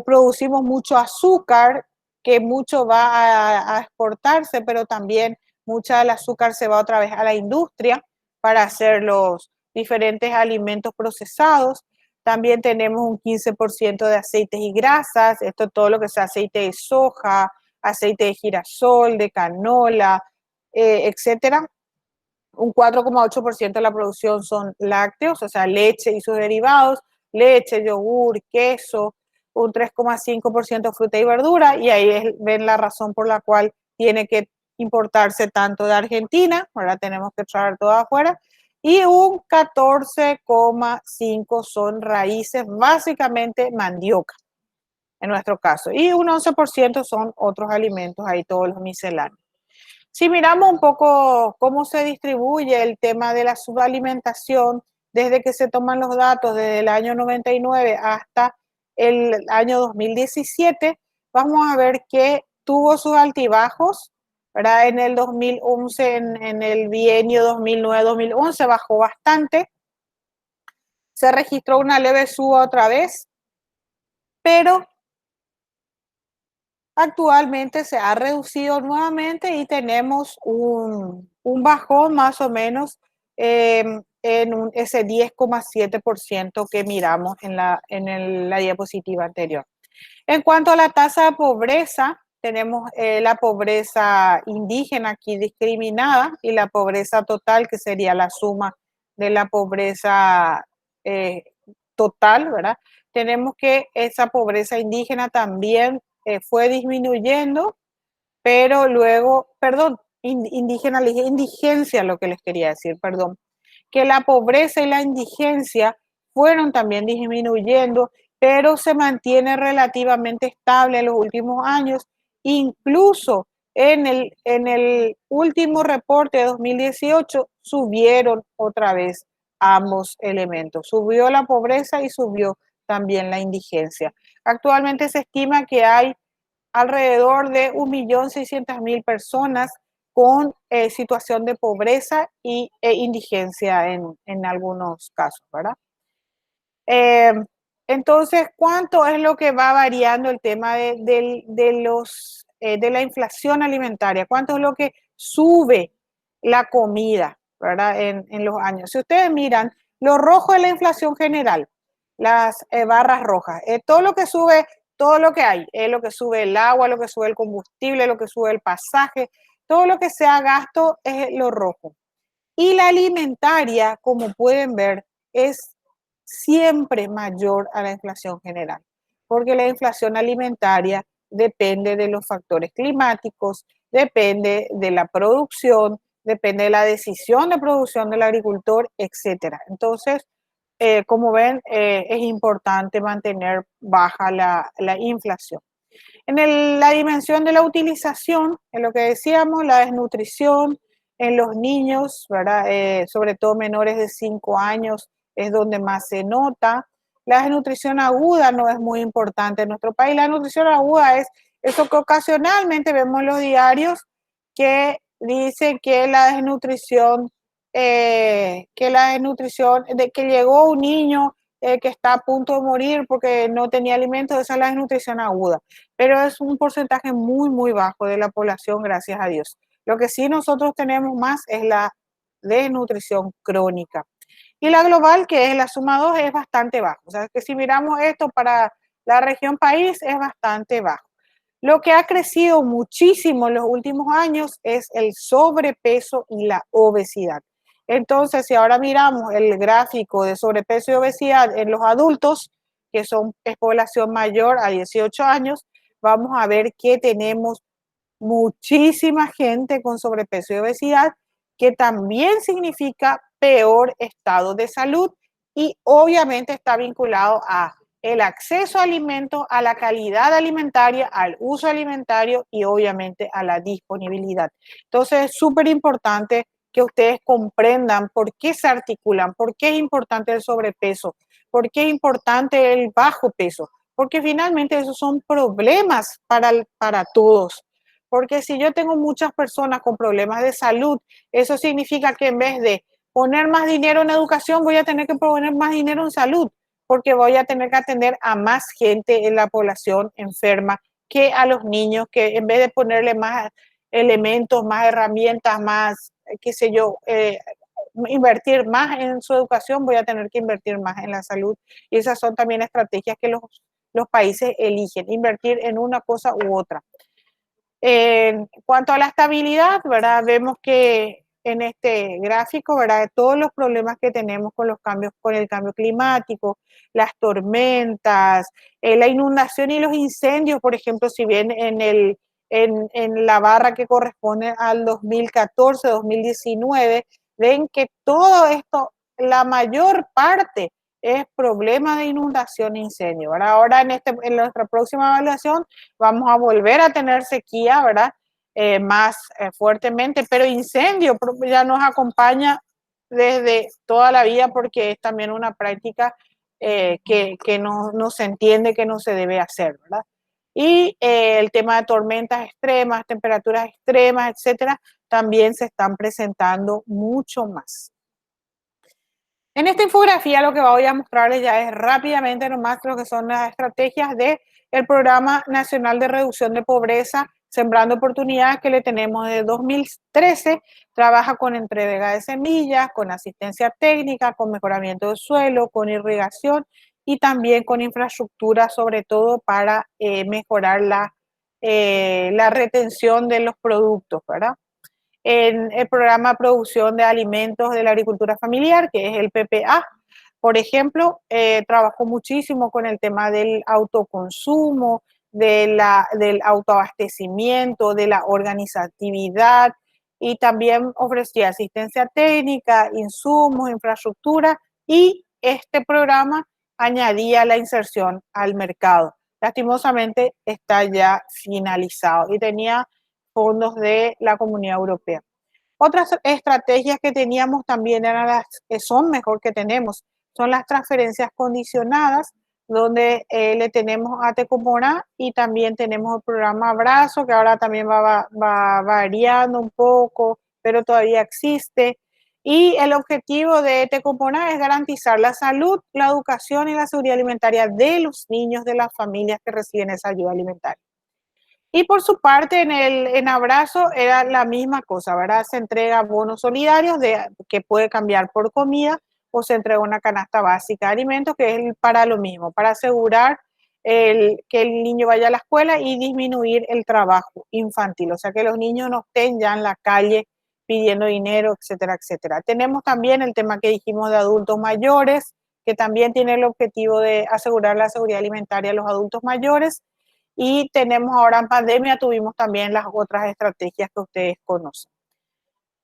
Producimos mucho azúcar, que mucho va a exportarse, pero también mucha del azúcar se va otra vez a la industria para hacer los diferentes alimentos procesados. También tenemos un 15% de aceites y grasas, esto todo lo que es aceite de soja, aceite de girasol, de canola, etcétera. Un 4,8% de la producción son lácteos, o sea, leche y sus derivados, leche, yogur, queso, un 3,5% fruta y verdura, y ahí ven la razón por la cual tiene que importarse tanto de Argentina, ahora tenemos que traer todo afuera, y un 14,5% son raíces, básicamente mandioca, en nuestro caso, y un 11% son otros alimentos, ahí todos los misceláneos. Si miramos un poco cómo se distribuye el tema de la subalimentación, desde que se toman los datos desde el año 99 hasta el año 2017, vamos a ver que tuvo sus altibajos, ¿verdad? En el 2011, en el bienio 2009-2011 bajó bastante, se registró una leve suba otra vez, pero actualmente se ha reducido nuevamente y tenemos un bajón más o menos en ese 10,7% que miramos en la diapositiva anterior. En cuanto a la tasa de pobreza, tenemos la pobreza indígena aquí discriminada y la pobreza total, que sería la suma de la pobreza total, ¿verdad? Tenemos que esa pobreza indígena también fue disminuyendo, pero luego, perdón, indígena, le dije indigencia, lo que les quería decir, perdón, que la pobreza y la indigencia fueron también disminuyendo, pero se mantiene relativamente estable en los últimos años, incluso en el último reporte de 2018 subieron otra vez ambos elementos, subió la pobreza y subió también la indigencia. Actualmente se estima que hay alrededor de 1.600.000 personas con situación de pobreza e indigencia en algunos casos, ¿verdad? Entonces, ¿cuánto es lo que va variando el tema de la inflación alimentaria? ¿Cuánto es lo que sube la comida, ¿verdad? En los años. Si ustedes miran, lo rojo es la inflación general, las barras rojas. Todo lo que sube, todo lo que hay, lo que sube el agua, lo que sube el combustible, lo que sube el pasaje, todo lo que sea gasto es lo rojo. Y la alimentaria, como pueden ver, es siempre mayor a la inflación general, porque la inflación alimentaria depende de los factores climáticos, depende de la producción, depende de la decisión de producción del agricultor, etcétera. Entonces, como ven, es importante mantener baja la inflación. En la dimensión de la utilización, en lo que decíamos, la desnutrición en los niños, ¿verdad? Sobre todo menores de 5 años, es donde más se nota. La desnutrición aguda no es muy importante en nuestro país. La nutrición aguda es eso que ocasionalmente vemos en los diarios que dicen que la desnutrición, de que llegó un niño que está a punto de morir porque no tenía alimentos, esa es la desnutrición aguda. Pero es un porcentaje muy, muy bajo de la población, gracias a Dios. Lo que sí nosotros tenemos más es la desnutrición crónica. Y la global, que es la suma 2, es bastante bajo. O sea, que si miramos esto para la región país, es bastante bajo. Lo que ha crecido muchísimo en los últimos años es el sobrepeso y la obesidad. Entonces, si ahora miramos el gráfico de sobrepeso y obesidad en los adultos, que es población mayor a 18 años, vamos a ver que tenemos muchísima gente con sobrepeso y obesidad, que también significa peor estado de salud y obviamente está vinculado a el acceso a alimentos, a la calidad alimentaria, al uso alimentario y obviamente a la disponibilidad. Entonces es súper importante que ustedes comprendan por qué se articulan, por qué es importante el sobrepeso, por qué es importante el bajo peso, porque finalmente esos son problemas para todos. Porque si yo tengo muchas personas con problemas de salud, eso significa que en vez de poner más dinero en educación, voy a tener que poner más dinero en salud, porque voy a tener que atender a más gente en la población enferma que a los niños, que en vez de ponerle más elementos, más herramientas, más, qué sé yo, invertir más en su educación, voy a tener que invertir más en la salud. Y esas son también estrategias que los países eligen, invertir en una cosa u otra. En cuanto a la estabilidad, ¿verdad? Vemos que en este gráfico, ¿verdad? Todos los problemas que tenemos con los cambios, con el cambio climático, las tormentas, la inundación y los incendios, por ejemplo, si bien en la barra que corresponde al 2014-2019, ven que todo esto, la mayor parte es problema de inundación e incendio, ¿verdad? Ahora en nuestra próxima evaluación vamos a volver a tener sequía, ¿verdad? Más fuertemente, pero incendio ya nos acompaña desde toda la vida porque es también una práctica que no se entiende que no se debe hacer, ¿verdad? Y el tema de tormentas extremas, temperaturas extremas, etcétera, también se están presentando mucho más. En esta infografía lo que voy a mostrarles ya es rápidamente nomás lo que son las estrategias del Programa Nacional de Reducción de Pobreza, Sembrando Oportunidades, que le tenemos desde 2013. Trabaja con entrega de semillas, con asistencia técnica, con mejoramiento del suelo, con irrigación y también con infraestructura, sobre todo para mejorar la retención de los productos, ¿verdad? En el programa de producción de alimentos de la agricultura familiar, que es el PPA, por ejemplo, trabajó muchísimo con el tema del autoconsumo, del autoabastecimiento, de la organizatividad, y también ofrecía asistencia técnica, insumos, infraestructura, y este programa añadía la inserción al mercado. Lastimosamente está ya finalizado y tenía fondos de la Comunidad Europea. Otras estrategias que teníamos también eran las que son mejor que tenemos, son las transferencias condicionadas, donde le tenemos a Tecomona y también tenemos el programa Abrazo, que ahora también va variando un poco, pero todavía existe. Y el objetivo de Tecomona es garantizar la salud, la educación y la seguridad alimentaria de los niños de las familias que reciben esa ayuda alimentaria. Y por su parte, en Abrazo era la misma cosa, ¿verdad? Se entrega bonos solidarios que puede cambiar por comida, o se entrega una canasta básica de alimentos que es para lo mismo, para asegurar que el niño vaya a la escuela y disminuir el trabajo infantil, o sea, que los niños no estén ya en la calle pidiendo dinero, etcétera, etcétera. Tenemos también el tema que dijimos de adultos mayores, que también tiene el objetivo de asegurar la seguridad alimentaria a los adultos mayores. Y tenemos ahora en pandemia, tuvimos también las otras estrategias que ustedes conocen.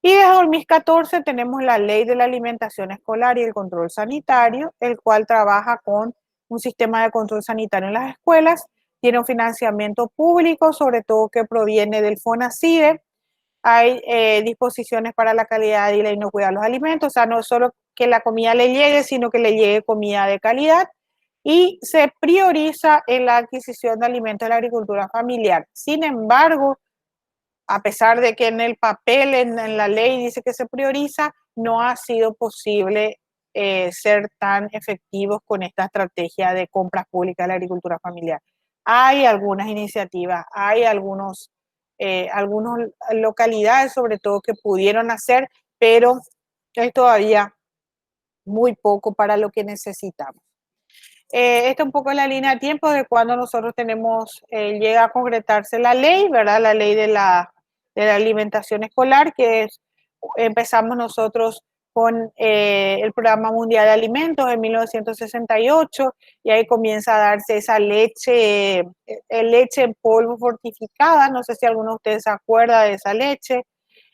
Y desde 2014 tenemos la Ley de la Alimentación Escolar y el Control Sanitario, el cual trabaja con un sistema de control sanitario en las escuelas, tiene un financiamiento público, sobre todo que proviene del FONACIDE. Hay disposiciones para la calidad y la inocuidad de los alimentos, o sea, no solo que la comida le llegue, sino que le llegue comida de calidad. Y se prioriza en la adquisición de alimentos de la agricultura familiar. Sin embargo, a pesar de que en el papel, en la ley dice que se prioriza, no ha sido posible ser tan efectivos con esta estrategia de compras públicas de la agricultura familiar. Hay algunas iniciativas, hay algunas localidades sobre todo que pudieron hacer, pero es todavía muy poco para lo que necesitamos. Esta es un poco la línea de tiempo de cuando nosotros llega a concretarse la ley, ¿verdad? La ley de la alimentación escolar, empezamos nosotros con el Programa Mundial de Alimentos en 1968, y ahí comienza a darse esa leche en polvo fortificada, no sé si alguno de ustedes se acuerda de esa leche.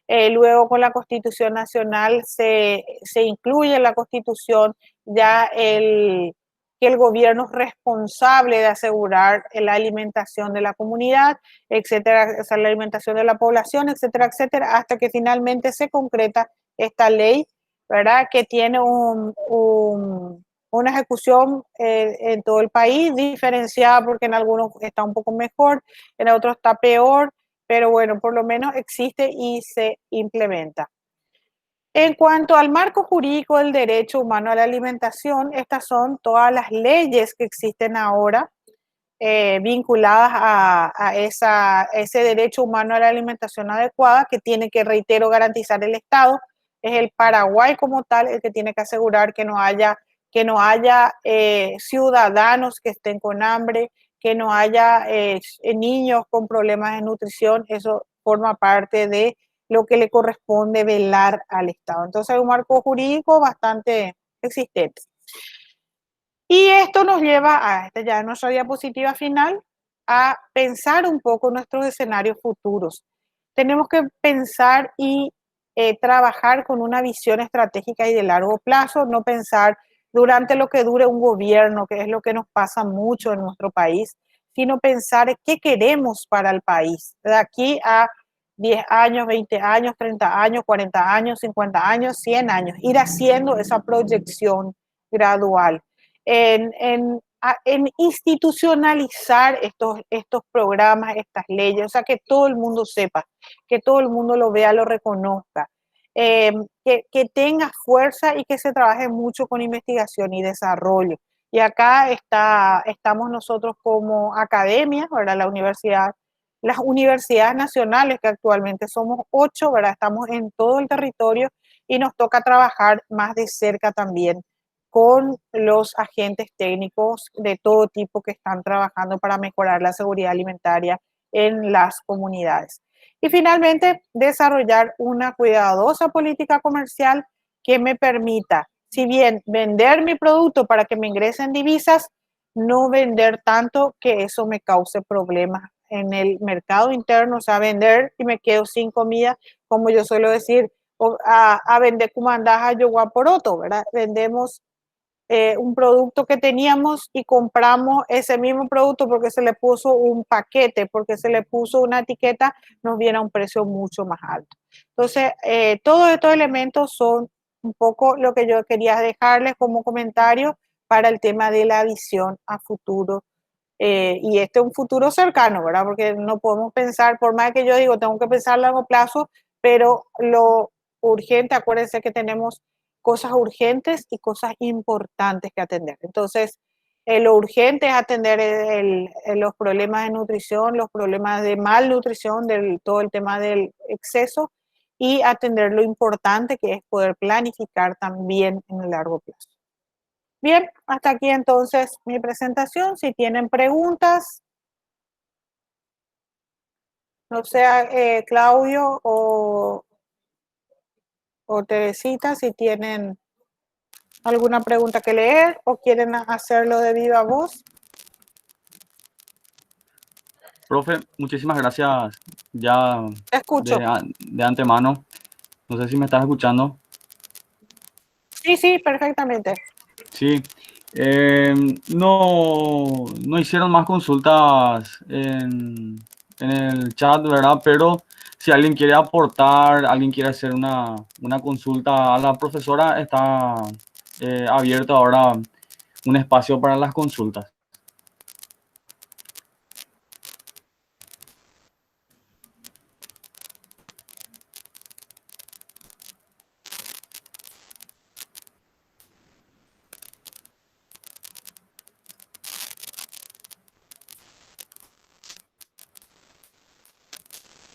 Luego con la Constitución Nacional se incluye en la Constitución ya que el gobierno es responsable de asegurar la alimentación de la comunidad, etcétera, o sea, la alimentación de la población, etcétera, etcétera, hasta que finalmente se concreta esta ley, ¿verdad? Que tiene una ejecución en todo el país, diferenciada porque en algunos está un poco mejor, en otros está peor, pero bueno, por lo menos existe y se implementa. En cuanto al marco jurídico del derecho humano a la alimentación, estas son todas las leyes que existen ahora vinculadas a ese derecho humano a la alimentación adecuada que tiene que, reitero, garantizar el Estado. Es el Paraguay como tal el que tiene que asegurar que no haya ciudadanos que estén con hambre, que no haya niños con problemas de nutrición. Eso forma parte de lo que le corresponde velar al Estado. Entonces hay un marco jurídico bastante existente. Y esto nos lleva a ya nuestra diapositiva final, a pensar un poco nuestros escenarios futuros. Tenemos que pensar y trabajar con una visión estratégica y de largo plazo, no pensar durante lo que dure un gobierno, que es lo que nos pasa mucho en nuestro país, sino pensar qué queremos para el país. De aquí a 10 años, 20 años, 30 años, 40 años, 50 años, 100 años, ir haciendo esa proyección gradual. En institucionalizar estos programas, estas leyes, o sea, que todo el mundo sepa, que todo el mundo lo vea, lo reconozca, que tenga fuerza y que se trabaje mucho con investigación y desarrollo. Y acá estamos nosotros como academia, ¿verdad? Las universidades nacionales, que actualmente somos 8, ¿verdad? Estamos en todo el territorio y nos toca trabajar más de cerca también con los agentes técnicos de todo tipo que están trabajando para mejorar la seguridad alimentaria en las comunidades. Y finalmente, desarrollar una cuidadosa política comercial que me permita, si bien vender mi producto para que me ingresen divisas, no vender tanto que eso me cause problemas en el mercado interno, o sea, vender y me quedo sin comida, como yo suelo decir, a vender cumandaja yoguá poroto, ¿verdad? Vendemos un producto que teníamos y compramos ese mismo producto porque se le puso un paquete, porque se le puso una etiqueta, nos viene a un precio mucho más alto. Entonces, todos estos elementos son un poco lo que yo quería dejarles como comentario para el tema de la visión a futuro. Y este es un futuro cercano, ¿verdad? Porque no podemos pensar, por más que yo digo, tengo que pensar a largo plazo, pero lo urgente, acuérdense que tenemos cosas urgentes y cosas importantes que atender. Entonces, lo urgente es atender los problemas de nutrición, los problemas de malnutrición, todo el tema del exceso, y atender lo importante que es poder planificar también en el largo plazo. Bien, hasta aquí entonces mi presentación. Si tienen preguntas, no sé, Claudio o Teresita, si tienen alguna pregunta que leer o quieren hacerlo de viva voz. Profe, muchísimas gracias ya Te escucho. de antemano. No sé si me estás escuchando. Sí, perfectamente. Sí. No hicieron más consultas en el chat, ¿verdad? Pero si alguien quiere aportar, alguien quiere hacer una consulta a la profesora, está abierto ahora un espacio para las consultas.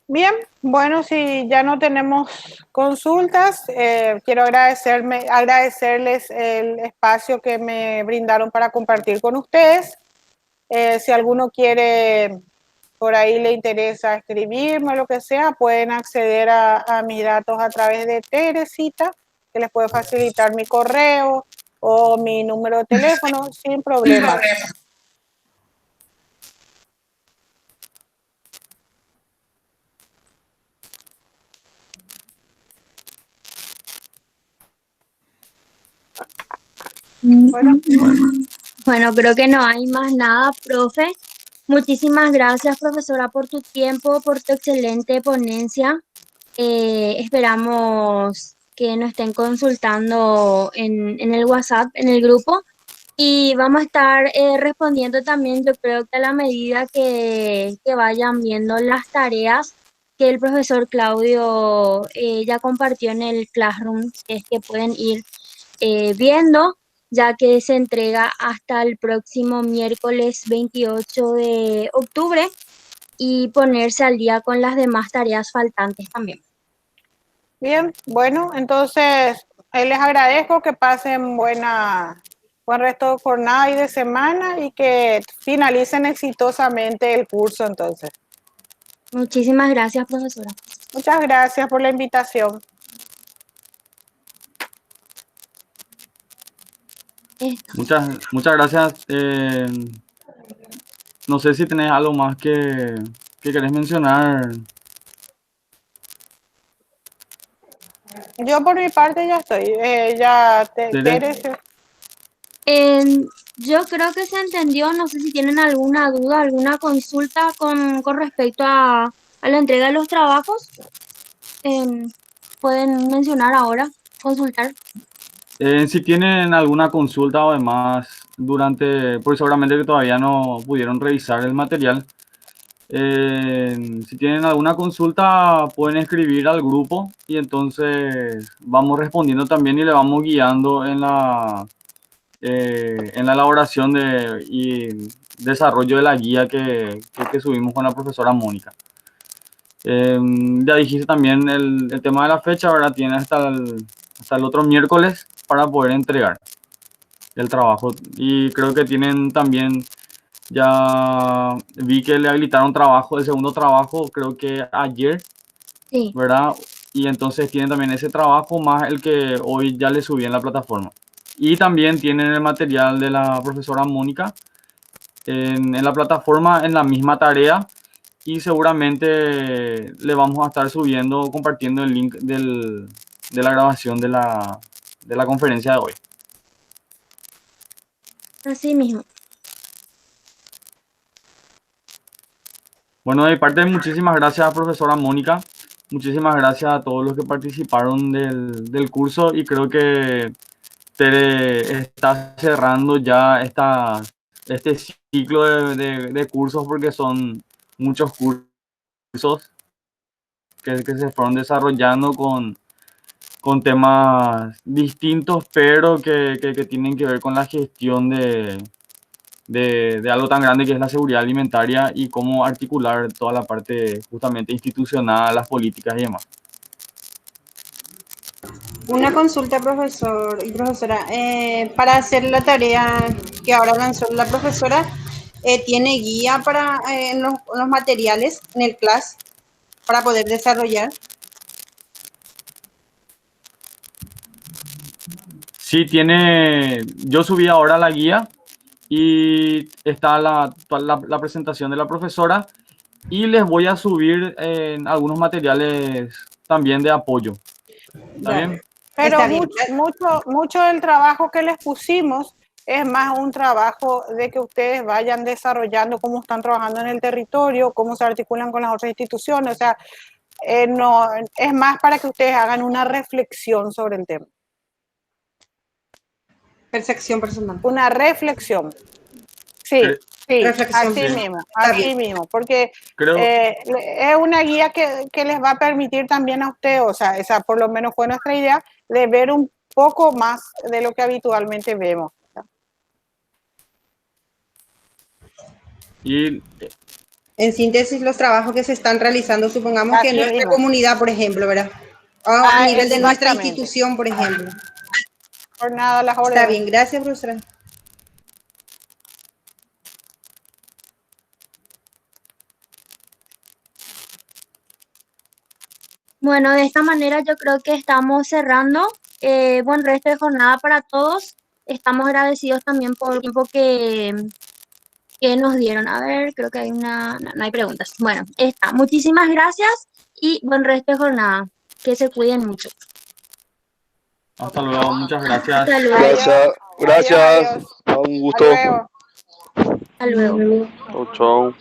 Bien, bueno, si ya no tenemos consultas, quiero agradecerles el espacio que me brindaron para compartir con ustedes. Si alguno quiere, por ahí le interesa escribirme o lo que sea, pueden acceder a mis datos a través de Teresita, que les puede facilitar mi correo o mi número de teléfono sin problema. Bueno, creo que no hay más nada, profe. Muchísimas gracias, profesora, por tu tiempo, por tu excelente ponencia. Esperamos que nos estén consultando en el WhatsApp, en el grupo, y vamos a estar respondiendo también, yo creo que a la medida que vayan viendo las tareas que el profesor Claudio ya compartió en el Classroom, que es que pueden ir viendo, ya que se entrega hasta el próximo miércoles 28 de octubre y ponerse al día con las demás tareas faltantes también. Bien, bueno, entonces les agradezco que pasen buen resto de jornada y de semana y que finalicen exitosamente el curso entonces. Muchísimas gracias, profesora. Muchas gracias por la invitación. Muchas gracias. No sé si tenés algo más que querés mencionar. Yo por mi parte ya estoy. Tere. Yo creo que se entendió. No sé si tienen alguna duda, alguna consulta con respecto a la entrega de los trabajos. Pueden mencionar ahora, consultar. Si tienen alguna consulta o demás porque seguramente que todavía no pudieron revisar el material. Si tienen alguna consulta pueden escribir al grupo y entonces vamos respondiendo también y le vamos guiando en la elaboración y desarrollo de la guía que subimos con la profesora Mónica. Ya dijiste también el tema de la fecha, ¿verdad? Tiene hasta el otro miércoles para poder entregar el trabajo. Y creo que tienen también, ya vi que le habilitaron trabajo, el segundo trabajo, creo que ayer, Sí. ¿verdad? Y entonces tienen también ese trabajo más el que hoy ya le subí en la plataforma. Y también tienen el material de la profesora Mónica en la plataforma, en la misma tarea. Y seguramente le vamos a estar subiendo, compartiendo el link de la grabación de la conferencia de hoy. Así mismo. Bueno, de mi parte, muchísimas gracias, profesora Mónica. Muchísimas gracias a todos los que participaron del curso y creo que Tere está cerrando ya este ciclo de cursos porque son muchos cursos que se fueron desarrollando con temas distintos, pero que tienen que ver con la gestión de algo tan grande que es la seguridad alimentaria y cómo articular toda la parte justamente institucional, las políticas y demás. Una consulta, profesor y profesora. Para hacer la tarea que ahora lanzó la profesora, ¿tiene guía para en los materiales en el class para poder desarrollar? Sí, yo subí ahora la guía y está la presentación de la profesora y les voy a subir algunos materiales también de apoyo. ¿Está bien? Pero Está bien. mucho del trabajo que les pusimos es más un trabajo de que ustedes vayan desarrollando cómo están trabajando en el territorio, cómo se articulan con las otras instituciones. O sea, no, es más para que ustedes hagan una reflexión sobre el tema. Percepción personal. Una reflexión. Sí, sí, Reflexión. así mismo, porque es una guía que les va a permitir también a ustedes, o sea, esa por lo menos fue nuestra idea, de ver un poco más de lo que habitualmente vemos. Y En síntesis, los trabajos que se están realizando, supongamos que en nuestra mismo. Comunidad, por ejemplo, ¿verdad? A nivel de nuestra institución, por ejemplo. Por nada, las órdenes. Está bien, gracias, profesora. Bueno, de esta manera yo creo que estamos cerrando. Buen resto de jornada para todos. Estamos agradecidos también por el tiempo que nos dieron. A ver, creo que hay no hay preguntas. Bueno, está. Muchísimas gracias y buen resto de jornada. Que se cuiden mucho. hasta luego, muchas gracias. Hasta luego. Gracias. Adiós. Un gusto. Hasta luego. Hasta luego. Chau, chau.